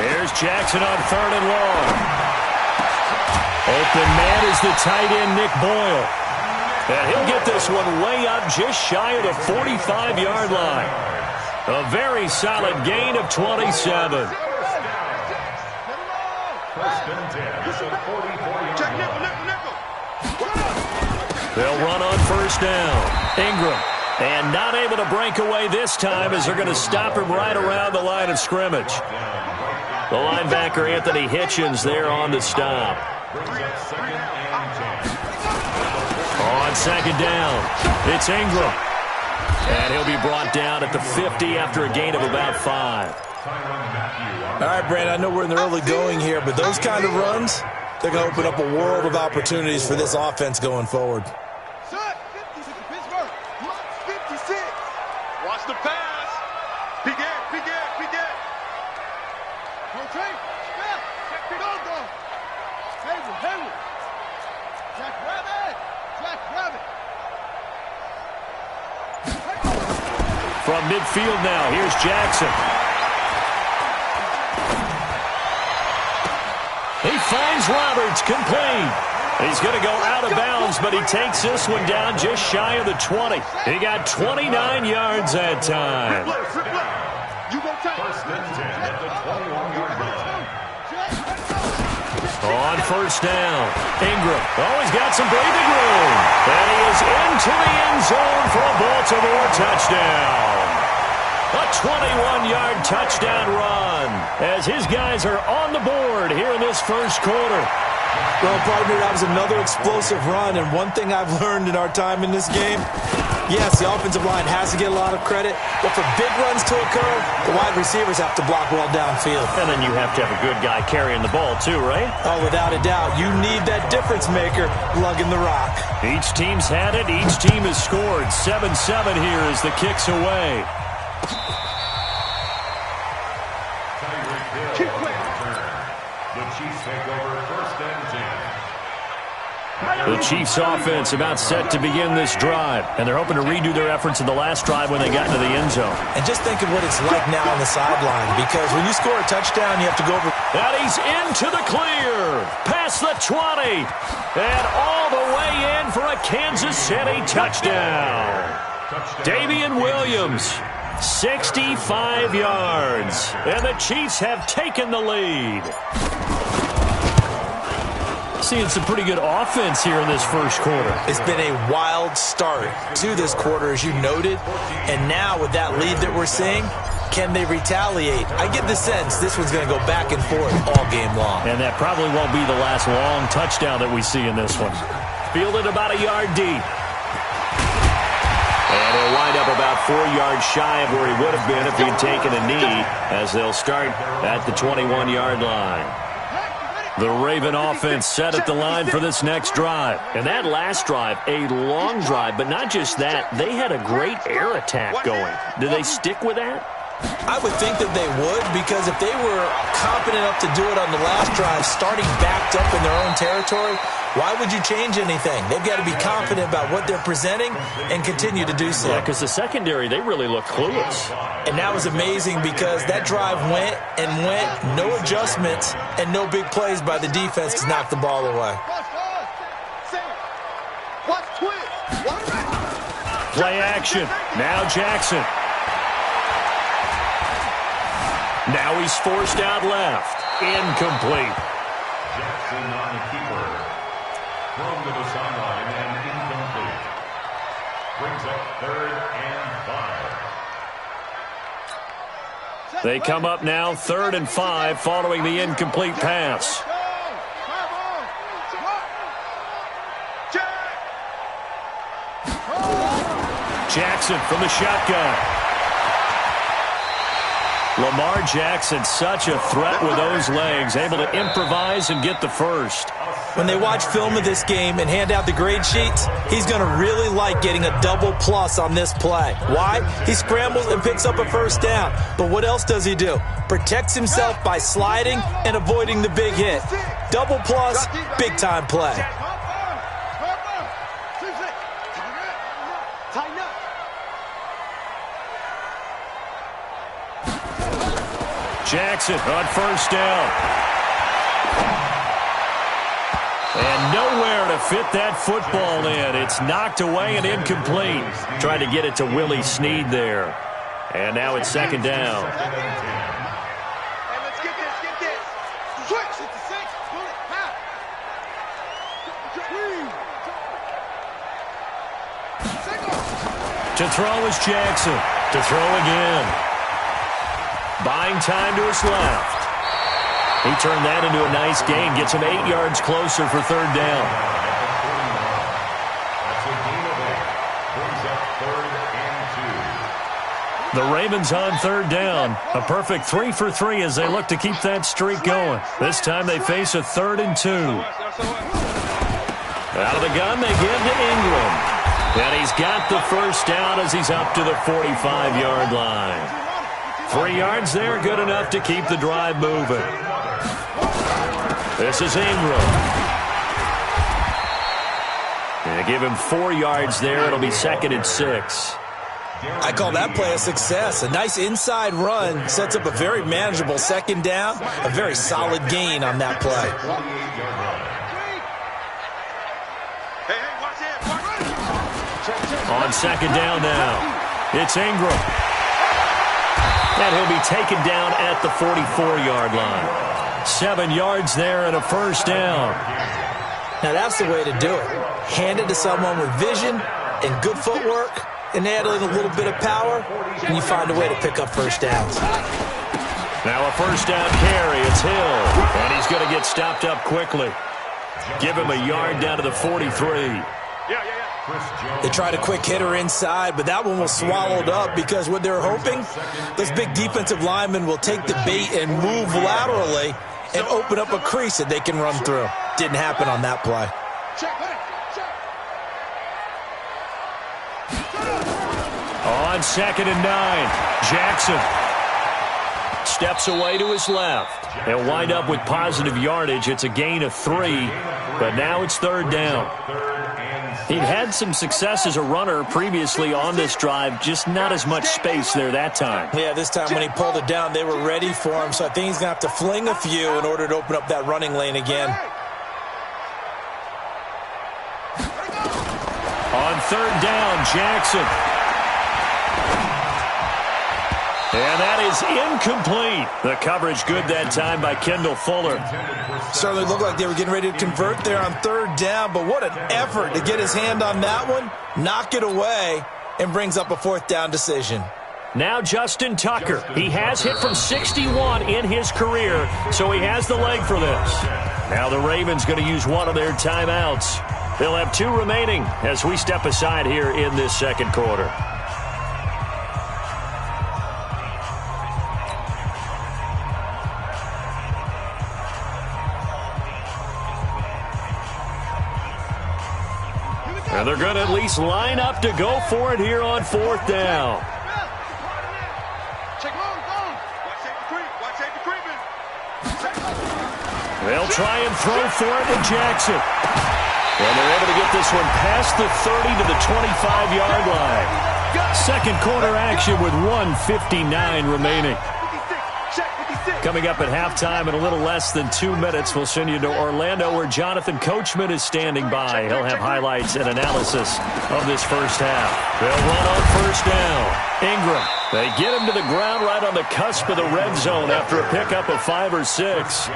Here's Jackson on 3rd and long. Open man is the tight end, Nick Boyle. And he'll get this one way up just shy of the 45-yard line. A very solid gain of 27. They'll run on 1st down. Ingram. And not able to break away this time as they're going to stop him right around the line of scrimmage. The linebacker, Anthony Hitchens, there on the stop. On second down, it's Ingram. And he'll be brought down at the 50 after a gain of about 5. All right, Brandon, I know we're in the early going here, but those kind of runs, they're going to open up a world of opportunities for this offense going forward. Watch the pass. Big Ed. Okay, go. Hayward. Jack Rabbit. From midfield now, here's Jackson. He finds Roberts, complete. He's going to go out of bounds, but he takes this one down just shy of the 20. He got 29 yards that time. First and 10 at the 21-yard line. On first down, Ingram. Oh, he's got some breathing room. And he is into the end zone for a Baltimore touchdown. A 21-yard touchdown run as his guys are on the board here in this first quarter. Well, partner, that was another explosive run, and one thing I've learned in our time in this game, yes, the offensive line has to get a lot of credit, but for big runs to occur, the wide receivers have to block well downfield. And then you have to have a good guy carrying the ball too, right? Oh, without a doubt. You need that difference maker lugging the rock. Each team's had it. Each team has scored. 7-7 here as the kick's away. The Chiefs take over first and 10. The Chiefs offense about set to begin this drive, and they're hoping to redo their efforts in the last drive when they got into the end zone. And just think of what it's like now on the sideline, because when you score a touchdown, you have to go over. And he's into the clear, past the 20, and all the way in for a Kansas City touchdown. Damian Williams, 65 yards, and the Chiefs have taken the lead. Seeing some pretty good offense here in this first quarter. It's been a wild start to this quarter, as you noted, and now with that lead that we're seeing, can they retaliate? I get the sense this one's going to go back and forth all game long. And that probably won't be the last long touchdown that we see in this one. Fielded about a yard deep. And he'll wind up about 4 yards shy of where he would have been if he had taken a knee, as they'll start at the 21-yard line. The Raven offense set at the line for this next drive. And that last drive, a long drive, but not just that. They had a great air attack going. Do they stick with that? I would think that they would, because if they were confident enough to do it on the last drive, starting backed up in their own territory, why would you change anything? They've got to be confident about what they're presenting and continue to do so. Yeah, because the secondary, they really look clueless. And that was amazing because that drive went and went, no adjustments, and no big plays by the defense to knock the ball away. Play action. Now Jackson. Now he's forced out left. Incomplete. Jackson on the keeper. Thrown to the sideline and incomplete. Brings up 3rd and 5. They come up now 3rd and 5 following the incomplete pass. Jackson from the shotgun. Lamar Jackson, such a threat with those legs, able to improvise and get the first. When they watch film of this game and hand out the grade sheets, he's going to really like getting a double plus on this play. Why? He scrambles and picks up a first down. But what else does he do? Protects himself by sliding and avoiding the big hit. Double plus, big-time play. Jackson on first down. And nowhere to fit that football in. It's knocked away and incomplete. Trying to get it to Willie Snead there. And now it's second down. To throw is Jackson. To throw again. Buying time to his left. He turned that into a nice gain, gets him 8 yards closer for third down. That's a gain of 8. Brings up 3rd and 2. The Ravens on third down. A perfect 3 for 3 as they look to keep that streak going. This time they face a 3rd and 2. Out of the gun, they give to Ingram. And he's got the first down as he's up to the 45-yard line. 3 yards there, good enough to keep the drive moving. This is Ingram. And give him 4 yards there. It'll be 2nd and 6. I call that play a success. A nice inside run sets up a very manageable second down. A very solid gain on that play. On second down now, it's Ingram. And he'll be taken down at the 44-yard line. 7 yards there and a first down. Now that's the way to do it. Hand it to someone with vision and good footwork, and add in a little bit of power, and you find a way to pick up first downs. Now a first down carry. It's Hill, and he's going to get stopped up quickly. Give him a yard down to the 43. They tried a quick hitter inside, but that one was swallowed up because what they're hoping, those big defensive linemen will take the bait and move laterally and open up a crease that they can run through. Didn't happen on that play. On 2nd and 9, Jackson steps away to his left. He'll wind up with positive yardage. It's a gain of 3, but now it's third down. He'd had some success as a runner previously on this drive, just not as much space there that time. Yeah, this time when he pulled it down, they were ready for him, so I think he's going to have to fling a few in order to open up that running lane again. On third down, Jackson. And that is incomplete. The coverage good that time by Kendall Fuller. Certainly looked like they were getting ready to convert there on third down, but what an effort to get his hand on that one, knock it away, and brings up a 4th down decision. Now Justin Tucker. He has hit from 61 in his career, so he has the leg for this. Now the Ravens going to use one of their timeouts. They'll have 2 remaining as we step aside here in this second quarter. And they're going to at least line up to go for it here on 4th down. They'll try and throw for it to Jackson. And they're able to get this one past the 30 to the 25-yard line. Second quarter action with 1:59 remaining. Coming up at halftime in a little less than 2 minutes, we'll send you to Orlando where Jonathan Coachman is standing by. He'll have highlights and analysis of this first half. They'll run on first down. Ingram. They get him to the ground right on the cusp of the red zone after a pickup of 5 or 6.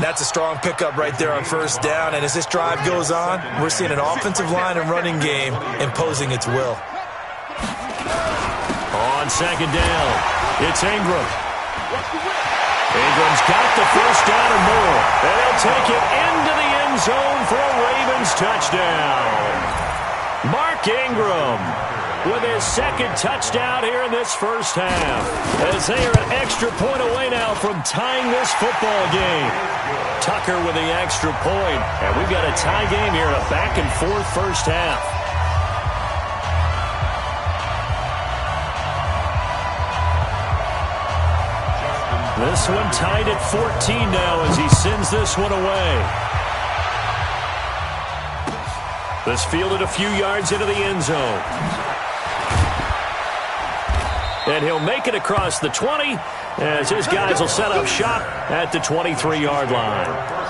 That's a strong pickup right there on first down, and as this drive goes on, we're seeing an offensive line and running game imposing its will. On second down, it's Ingram. Ingram's got the first down and more. And they'll take it into the end zone for a Ravens touchdown. Mark Ingram with his second touchdown here in this first half. As they are an extra point away now from tying this football game. Tucker with the extra point. And we've got a tie game here, a back-and-forth first half. This one tied at 14 now as he sends this one away. This fielded a few yards into the end zone. And he'll make it across the 20 as his guys will set up shop at the 23-yard line.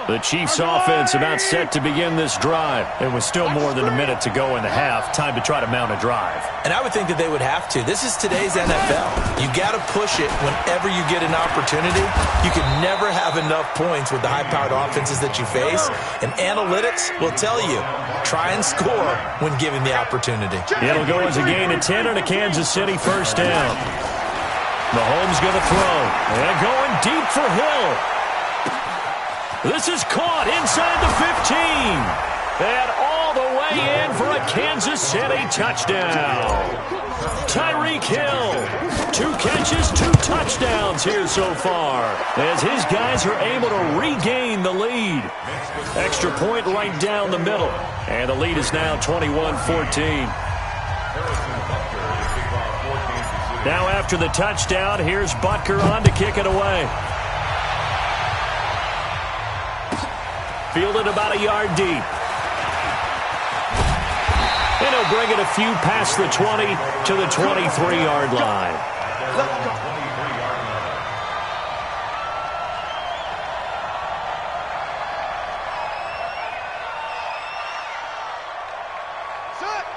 The Chiefs offense about set to begin this drive. It was still more than a minute to go in the half. Time to try to mount a drive. And I would think that they would have to. This is today's NFL. You got to push it whenever you get an opportunity. You can never have enough points with the high-powered offenses that you face. And analytics will tell you, try and score when given the opportunity. It'll go as a gain of 10 and a Kansas City first down. Mahomes going to throw. And going deep for Hill. This is caught inside the 15. And all the way in for a Kansas City touchdown. Tyreek Hill. 2 catches, 2 touchdowns here so far, as his guys are able to regain the lead. Extra point right down the middle. And the lead is now 21-14. Now after the touchdown, here's Butker on to kick it away. Fielded about a yard deep. And he'll bring it a few past the 20 to the 23-yard line.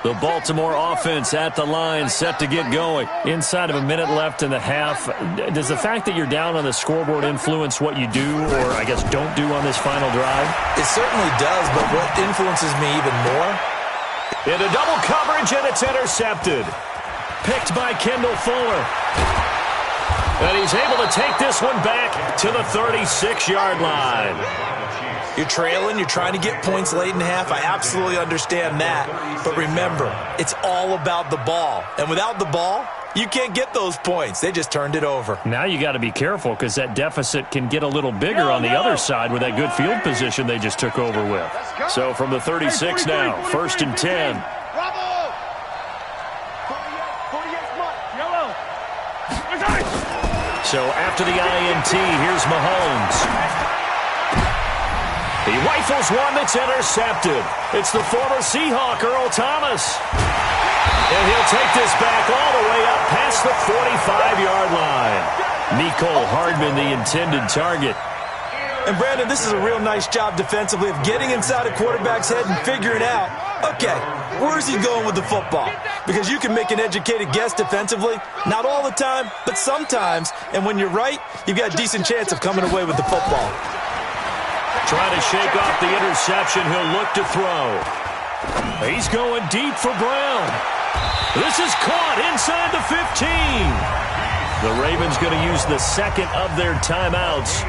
The Baltimore offense at the line, set to get going. Inside of a minute left in the half. Does the fact that you're down on the scoreboard influence what you do, or I guess don't do on this final drive? It certainly does, but what influences me even more? Into double coverage, and it's intercepted. Picked by Kendall Fuller. And he's able to take this one back to the 36-yard line. You're trailing, you're trying to get points late in half. I absolutely understand that. But remember, it's all about the ball. And without the ball, you can't get those points. They just turned it over. Now you got to be careful because that deficit can get a little bigger on the other side with that good field position they just took over with. So from the 36 now, 1st and 10. So after the INT, here's Mahomes. He rifles one that's intercepted. It's the former Seahawk, Earl Thomas. And he'll take this back all the way up past the 45-yard line. Mecole Hardman, the intended target. And Brandon, this is a real nice job defensively of getting inside a quarterback's head and figuring out, okay, where's he going with the football? Because you can make an educated guess defensively, not all the time, but sometimes. And when you're right, you've got a decent chance of coming away with the football. Trying to shake off the interception. He'll look to throw. He's going deep for Brown. This is caught inside the 15. The Ravens going to use the second of their timeouts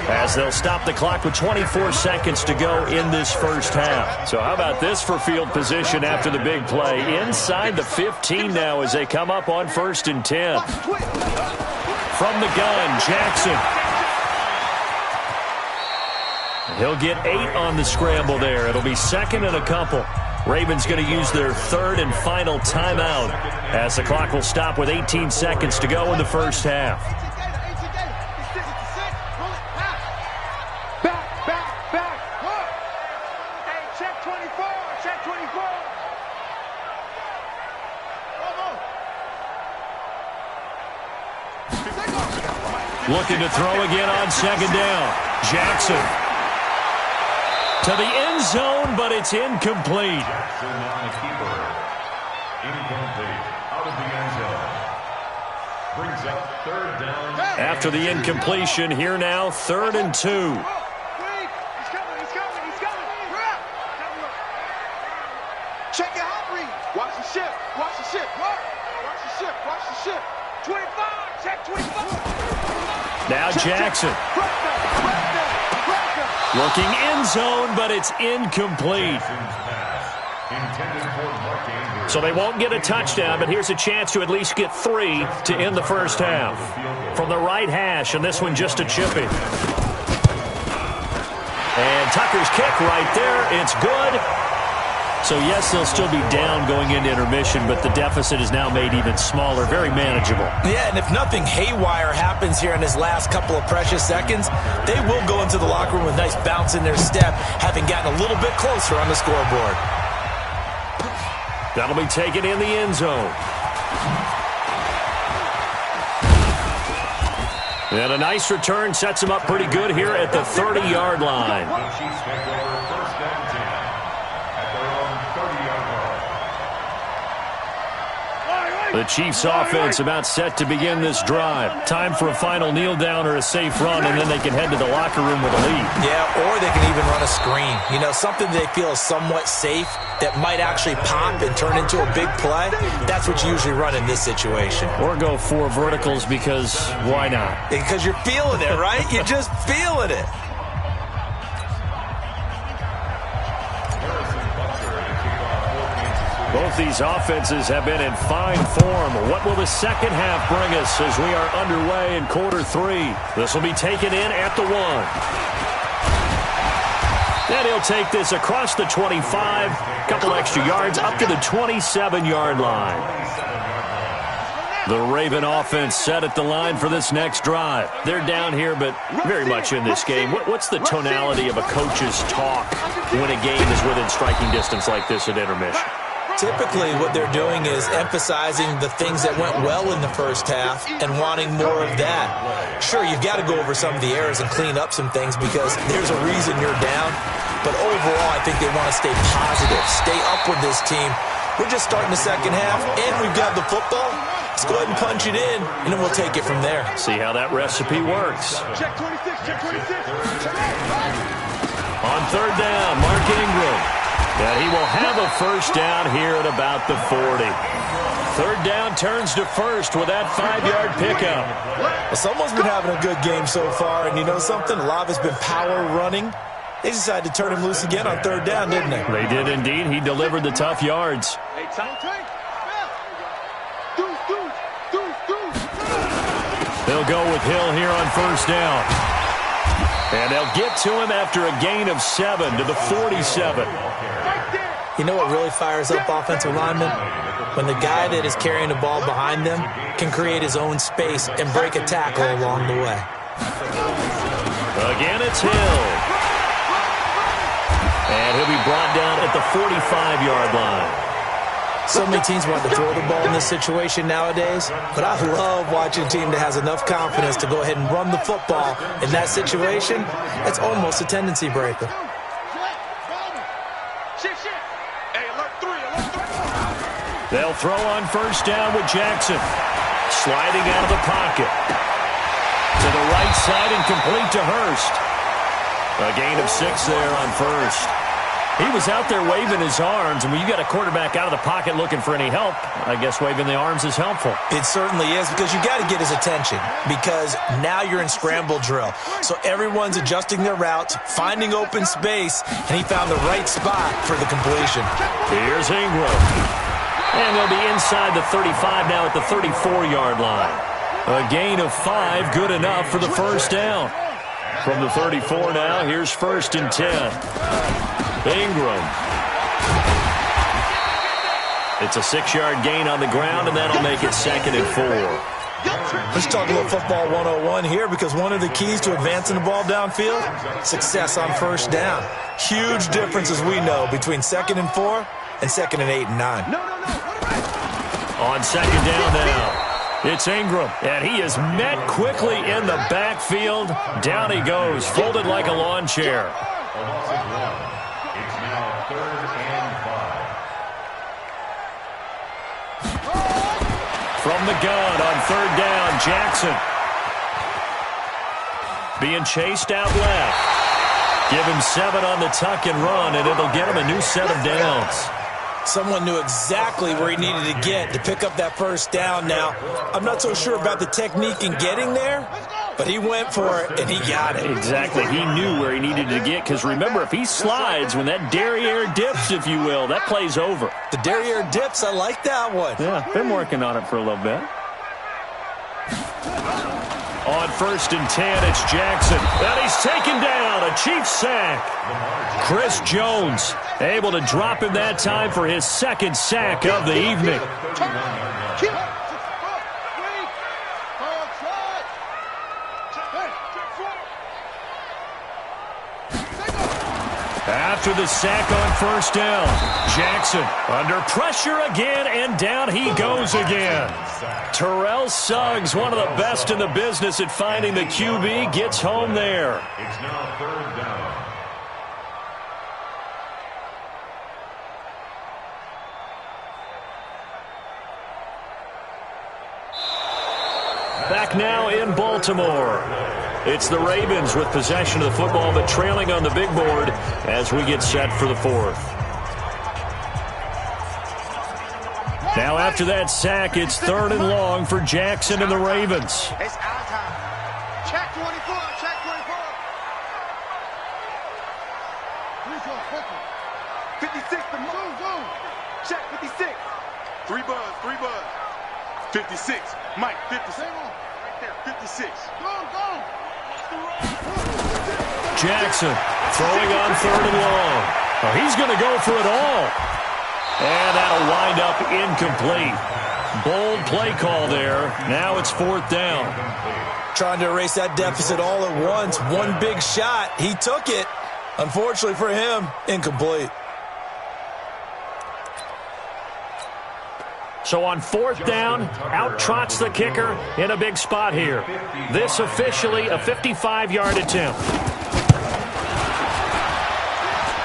as they'll stop the clock with 24 seconds to go in this first half. So how about this for field position after the big play? Inside the 15 now as they come up on 1st and 10. From the gun, Jackson. He'll get 8 on the scramble there. It'll be 2nd and a couple. Ravens going to use their 3rd and final timeout as the clock will stop with 18 seconds to go in the first half. Back. Hey, check 24. Check 24. Looking to throw again on 2nd down. Jackson. To the end zone, but it's incomplete. Jackson on the keeper. Incomplete. Out of the end zone. Brings up 3rd down. After the incompletion, here now, 3rd and 2. He's coming. Check your hot read. Watch the ship. Watch the ship. Watch the ship. 25. Check 25. Now Jackson. Looking end zone, but it's incomplete. So they won't get a touchdown, but here's a chance to at least get 3 to end the first half. From the right hash, and this one just a chippy. And Tucker's kick right there. It's good. So, yes, they'll still be down going into intermission, but the deficit is now made even smaller, very manageable. Yeah, and if nothing haywire happens here in his last couple of precious seconds, they will go into the locker room with a nice bounce in their step, having gotten a little bit closer on the scoreboard. That'll be taken in the end zone. And a nice return sets him up pretty good here at the 30-yard line. The Chiefs take over first and 10 at their own 30-yard line. The Chiefs offense about set to begin this drive. Time for a final kneel down or a safe run, and then they can head to the locker room with a lead. Yeah, or they can even run a screen. You know, something they feel is somewhat safe that might actually pop and turn into a big play. That's what you usually run in this situation. Or go 4 verticals because why not? Because you're feeling it, right? You're just feeling it. Both these offenses have been in fine form. What will the second half bring us as we are underway in quarter 3? This will be taken in at the 1. And he'll take this across the 25, couple extra yards up to the 27-yard line. The Raven offense set at the line for this next drive. They're down here, but very much in this game. What's the tonality of a coach's talk when a game is within striking distance like this at intermission? Typically, what they're doing is emphasizing the things that went well in the first half and wanting more of that. Sure, you've got to go over some of the errors and clean up some things because there's a reason you're down. But overall, I think they want to stay positive, stay up with this team. We're just starting the second half, and we've got the football. Let's go ahead and punch it in, and then we'll take it from there. See how that recipe works. Check 26, check 26. On third down, Mark Ingram. And he will have a first down here at about the 40. Third down turns to first with that 5-yard pickup. Well, someone's been having a good game so far, and you know something? A lot of it's been power running. They decided to turn him loose again on third down, didn't they? They did indeed. He delivered the tough yards. Hey, time. They'll go with Hill here on first down. And they'll get to him after a gain of 7 to the 47. You know what really fires up offensive linemen? When the guy that is carrying the ball behind them can create his own space and break a tackle along the way. Again, it's Hill. And he'll be brought down at the 45-yard line. So many teams want to throw the ball in this situation nowadays, but I love watching a team that has enough confidence to go ahead and run the football. In that situation, it's almost a tendency breaker. They'll throw on first down with Jackson. Sliding out of the pocket. To the right side and complete to Hurst. A gain of 6 there on first. He was out there waving his arms, and when you got a quarterback out of the pocket looking for any help, I guess waving the arms is helpful. It certainly is, because you got to get his attention, because now you're in scramble drill. So everyone's adjusting their routes, finding open space, and he found the right spot for the completion. Here's Ingram. And they'll be inside the 35 now at the 34-yard line. A gain of 5, good enough for the first down. From the 34 now, here's first and 10. Ingram. It's a 6-yard gain on the ground, and that'll make it second and 4. Let's talk a little football 101 here, because one of the keys to advancing the ball downfield, success on first down. Huge difference, as we know, between second and 4 and second and 8 and 9. On second down now, it's Ingram, and he is met quickly in the backfield. Down he goes, folded like a lawn chair. It's now 3rd and 5. From the gun on third down, Jackson. Being chased out left. Give him 7 on the tuck and run, and it'll get him a new set of downs. Someone knew exactly where he needed to get to pick up that first down. Now, I'm not so sure about the technique in getting there, but he went for it, and he got it. Exactly. He knew where he needed to get, because remember, if he slides, when that derriere dips, if you will, that play's over. The derriere dips, I like that one. Yeah, been working on it for a little bit. On first and 10, it's Jackson. And he's taken down, a Chiefs sack. Chris Jones able to drop him that time for his second sack of the evening. At after the sack on first down. Jackson under pressure again, and down he goes again. Terrell Suggs, one of the best in the business at finding the QB, gets home there. It's now third down. Back now in Baltimore. It's the Ravens with possession of the football, but trailing on the big board as we get set for the fourth. Now after that sack, it's 3rd and long for Jackson and the Ravens. It's our time. Check 24, check 24. 56, the move. Check 56. 3 buzz. 56. Mike, 56. Right there, 56. Go. Jackson throwing on 3rd and long. Oh, he's going to go for it all. And that'll wind up incomplete. Bold play call there. Now it's 4th down. Trying to erase that deficit all at once. One big shot. He took it. Unfortunately for him, incomplete. So on 4th down, out trots the kicker in a big spot here. This officially a 55-yard attempt.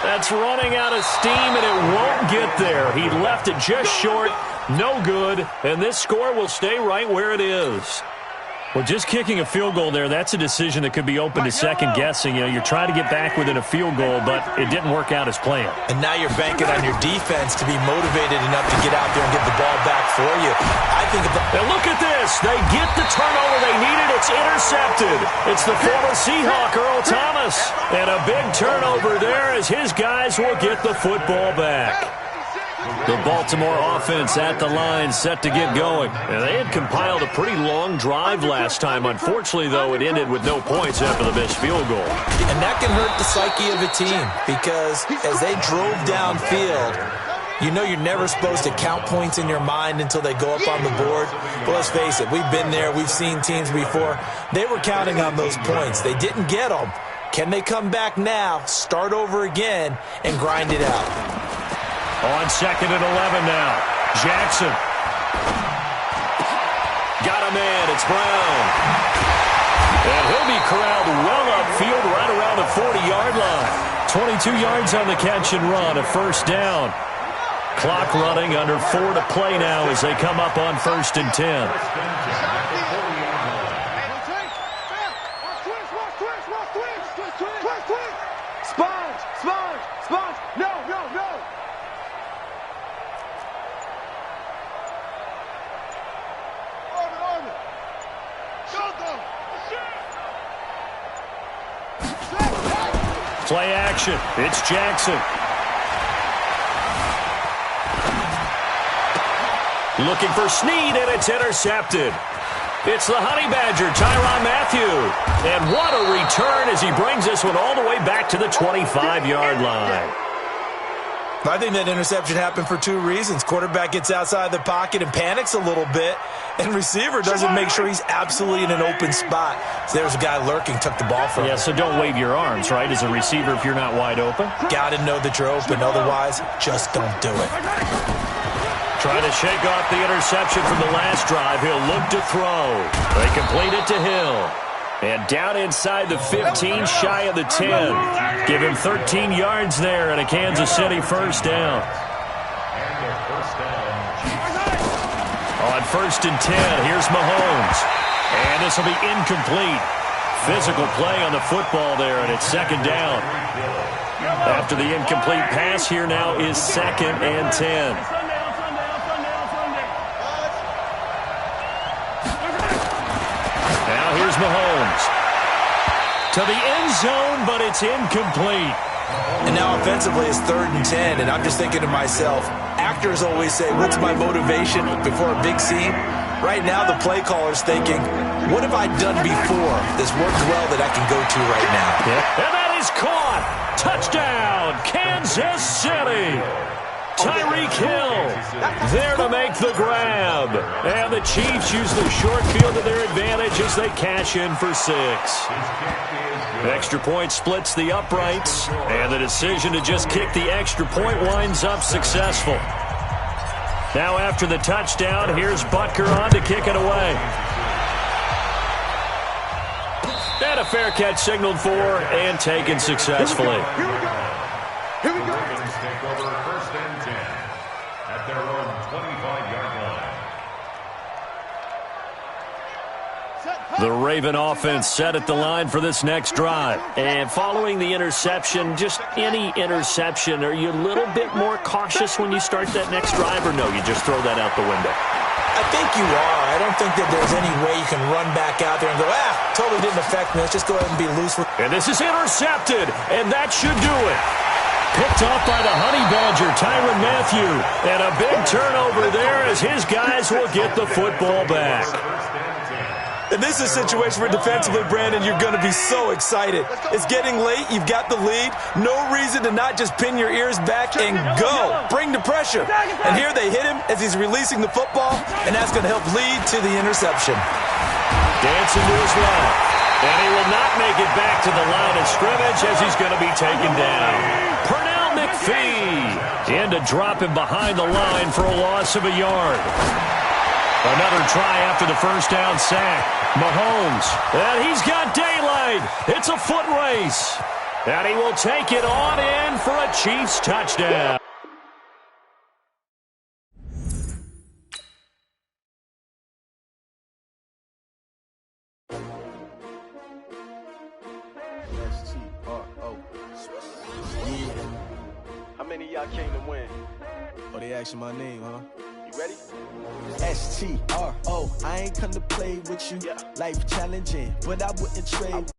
That's running out of steam, and it won't get there. He left it just short, no good, and this score will stay right where it is. Well, just kicking a field goal there, that's a decision that could be open to second-guessing. You know, you're trying to get back within a field goal, but it didn't work out as planned. And now you're banking on your defense to be motivated enough to get out there and get the ball back for you. I think and look at this. They get the turnover they needed. It's intercepted. It's the former Seahawk, Earl Thomas. And a big turnover there as his guys will get the football back. The Baltimore offense at the line, set to get going. And they had compiled a pretty long drive last time. Unfortunately, though, it ended with no points after the missed field goal. And that can hurt the psyche of a team because as they drove downfield, you know you're never supposed to count points in your mind until they go up on the board. But let's face it, we've been there. We've seen teams before. They were counting on those points. They didn't get them. Can they come back now, start over again, and grind it out? On 2nd and 11 now. Jackson. Got a man. It's Brown. And he'll be corralled well upfield right around the 40-yard line. 22 yards on the catch and run, a 1st down. Clock running, under 4 to play now as they come up on 1st and 10. Sponge. No. Play action. It's Jackson. Looking for Snead, and it's intercepted. It's the Honey Badger, Tyrann Mathieu. And what a return as he brings this one all the way back to the 25-yard line. I think that interception happened for 2 reasons. Quarterback gets outside the pocket and panics a little bit, and receiver doesn't make sure he's absolutely in an open spot. So there's a guy lurking, took the ball from him. Yeah, so don't wave your arms, right, as a receiver if you're not wide open. Got to know that you're open. Otherwise, just don't do it. Trying to shake off the interception from the last drive. He'll look to throw. They complete it to Hill. And down inside the 15, shy of the 10. Give him 13 yards there and a Kansas City 1st down. On 1st and 10, here's Mahomes. And this will be incomplete. Physical play on the football there, and it's 2nd down. After the incomplete pass, here now is 2nd and 10. Here's Mahomes. To the end zone, but it's incomplete. And now offensively it's 3rd and 10, and I'm just thinking to myself, actors always say, what's my motivation before a big scene? Right now the play caller's thinking, what have I done before that's worked well that I can go to right now? Yeah. And that is caught. Touchdown, Kansas City. Tyreek Hill there to make the grab. And the Chiefs use the short field to their advantage as they cash in for 6. Extra point splits the uprights, and the decision to just kick the extra point winds up successful. Now after the touchdown, here's Butker on to kick it away. And a fair catch signaled for and taken successfully. Here we go. Here we go. Ravens take over 1st and 10 at their own 25-yard line. The Raven offense set at the line for this next drive. And following the interception, just any interception, are you a little bit more cautious when you start that next drive, or no, you just throw that out the window? I think you are. I don't think that there's any way you can run back out there and go, totally didn't affect me. Let's just go ahead and be loose with it. And this is intercepted, and that should do it. Picked off by the Honey Badger, Tyrann Mathieu. And a big turnover there as his guys will get the football back. And this is a situation where defensively, Brandon, you're going to be so excited. It's getting late. You've got the lead. No reason to not just pin your ears back and go. Bring the pressure. And here they hit him as he's releasing the football, and that's going to help lead to the interception. Dancing to his left. And he will not make it back to the line of scrimmage as he's going to be taken down. Pernell McPhee in to drop him behind the line for a loss of a yard. Another try after the first down sack. Mahomes, and he's got daylight. It's a foot race. And he will take it on in for a Chiefs touchdown. How many of y'all came to win? Oh, they asking my name, huh? You ready? STRO, I ain't come to play with you. Yeah. Life challenging, but I wouldn't trade.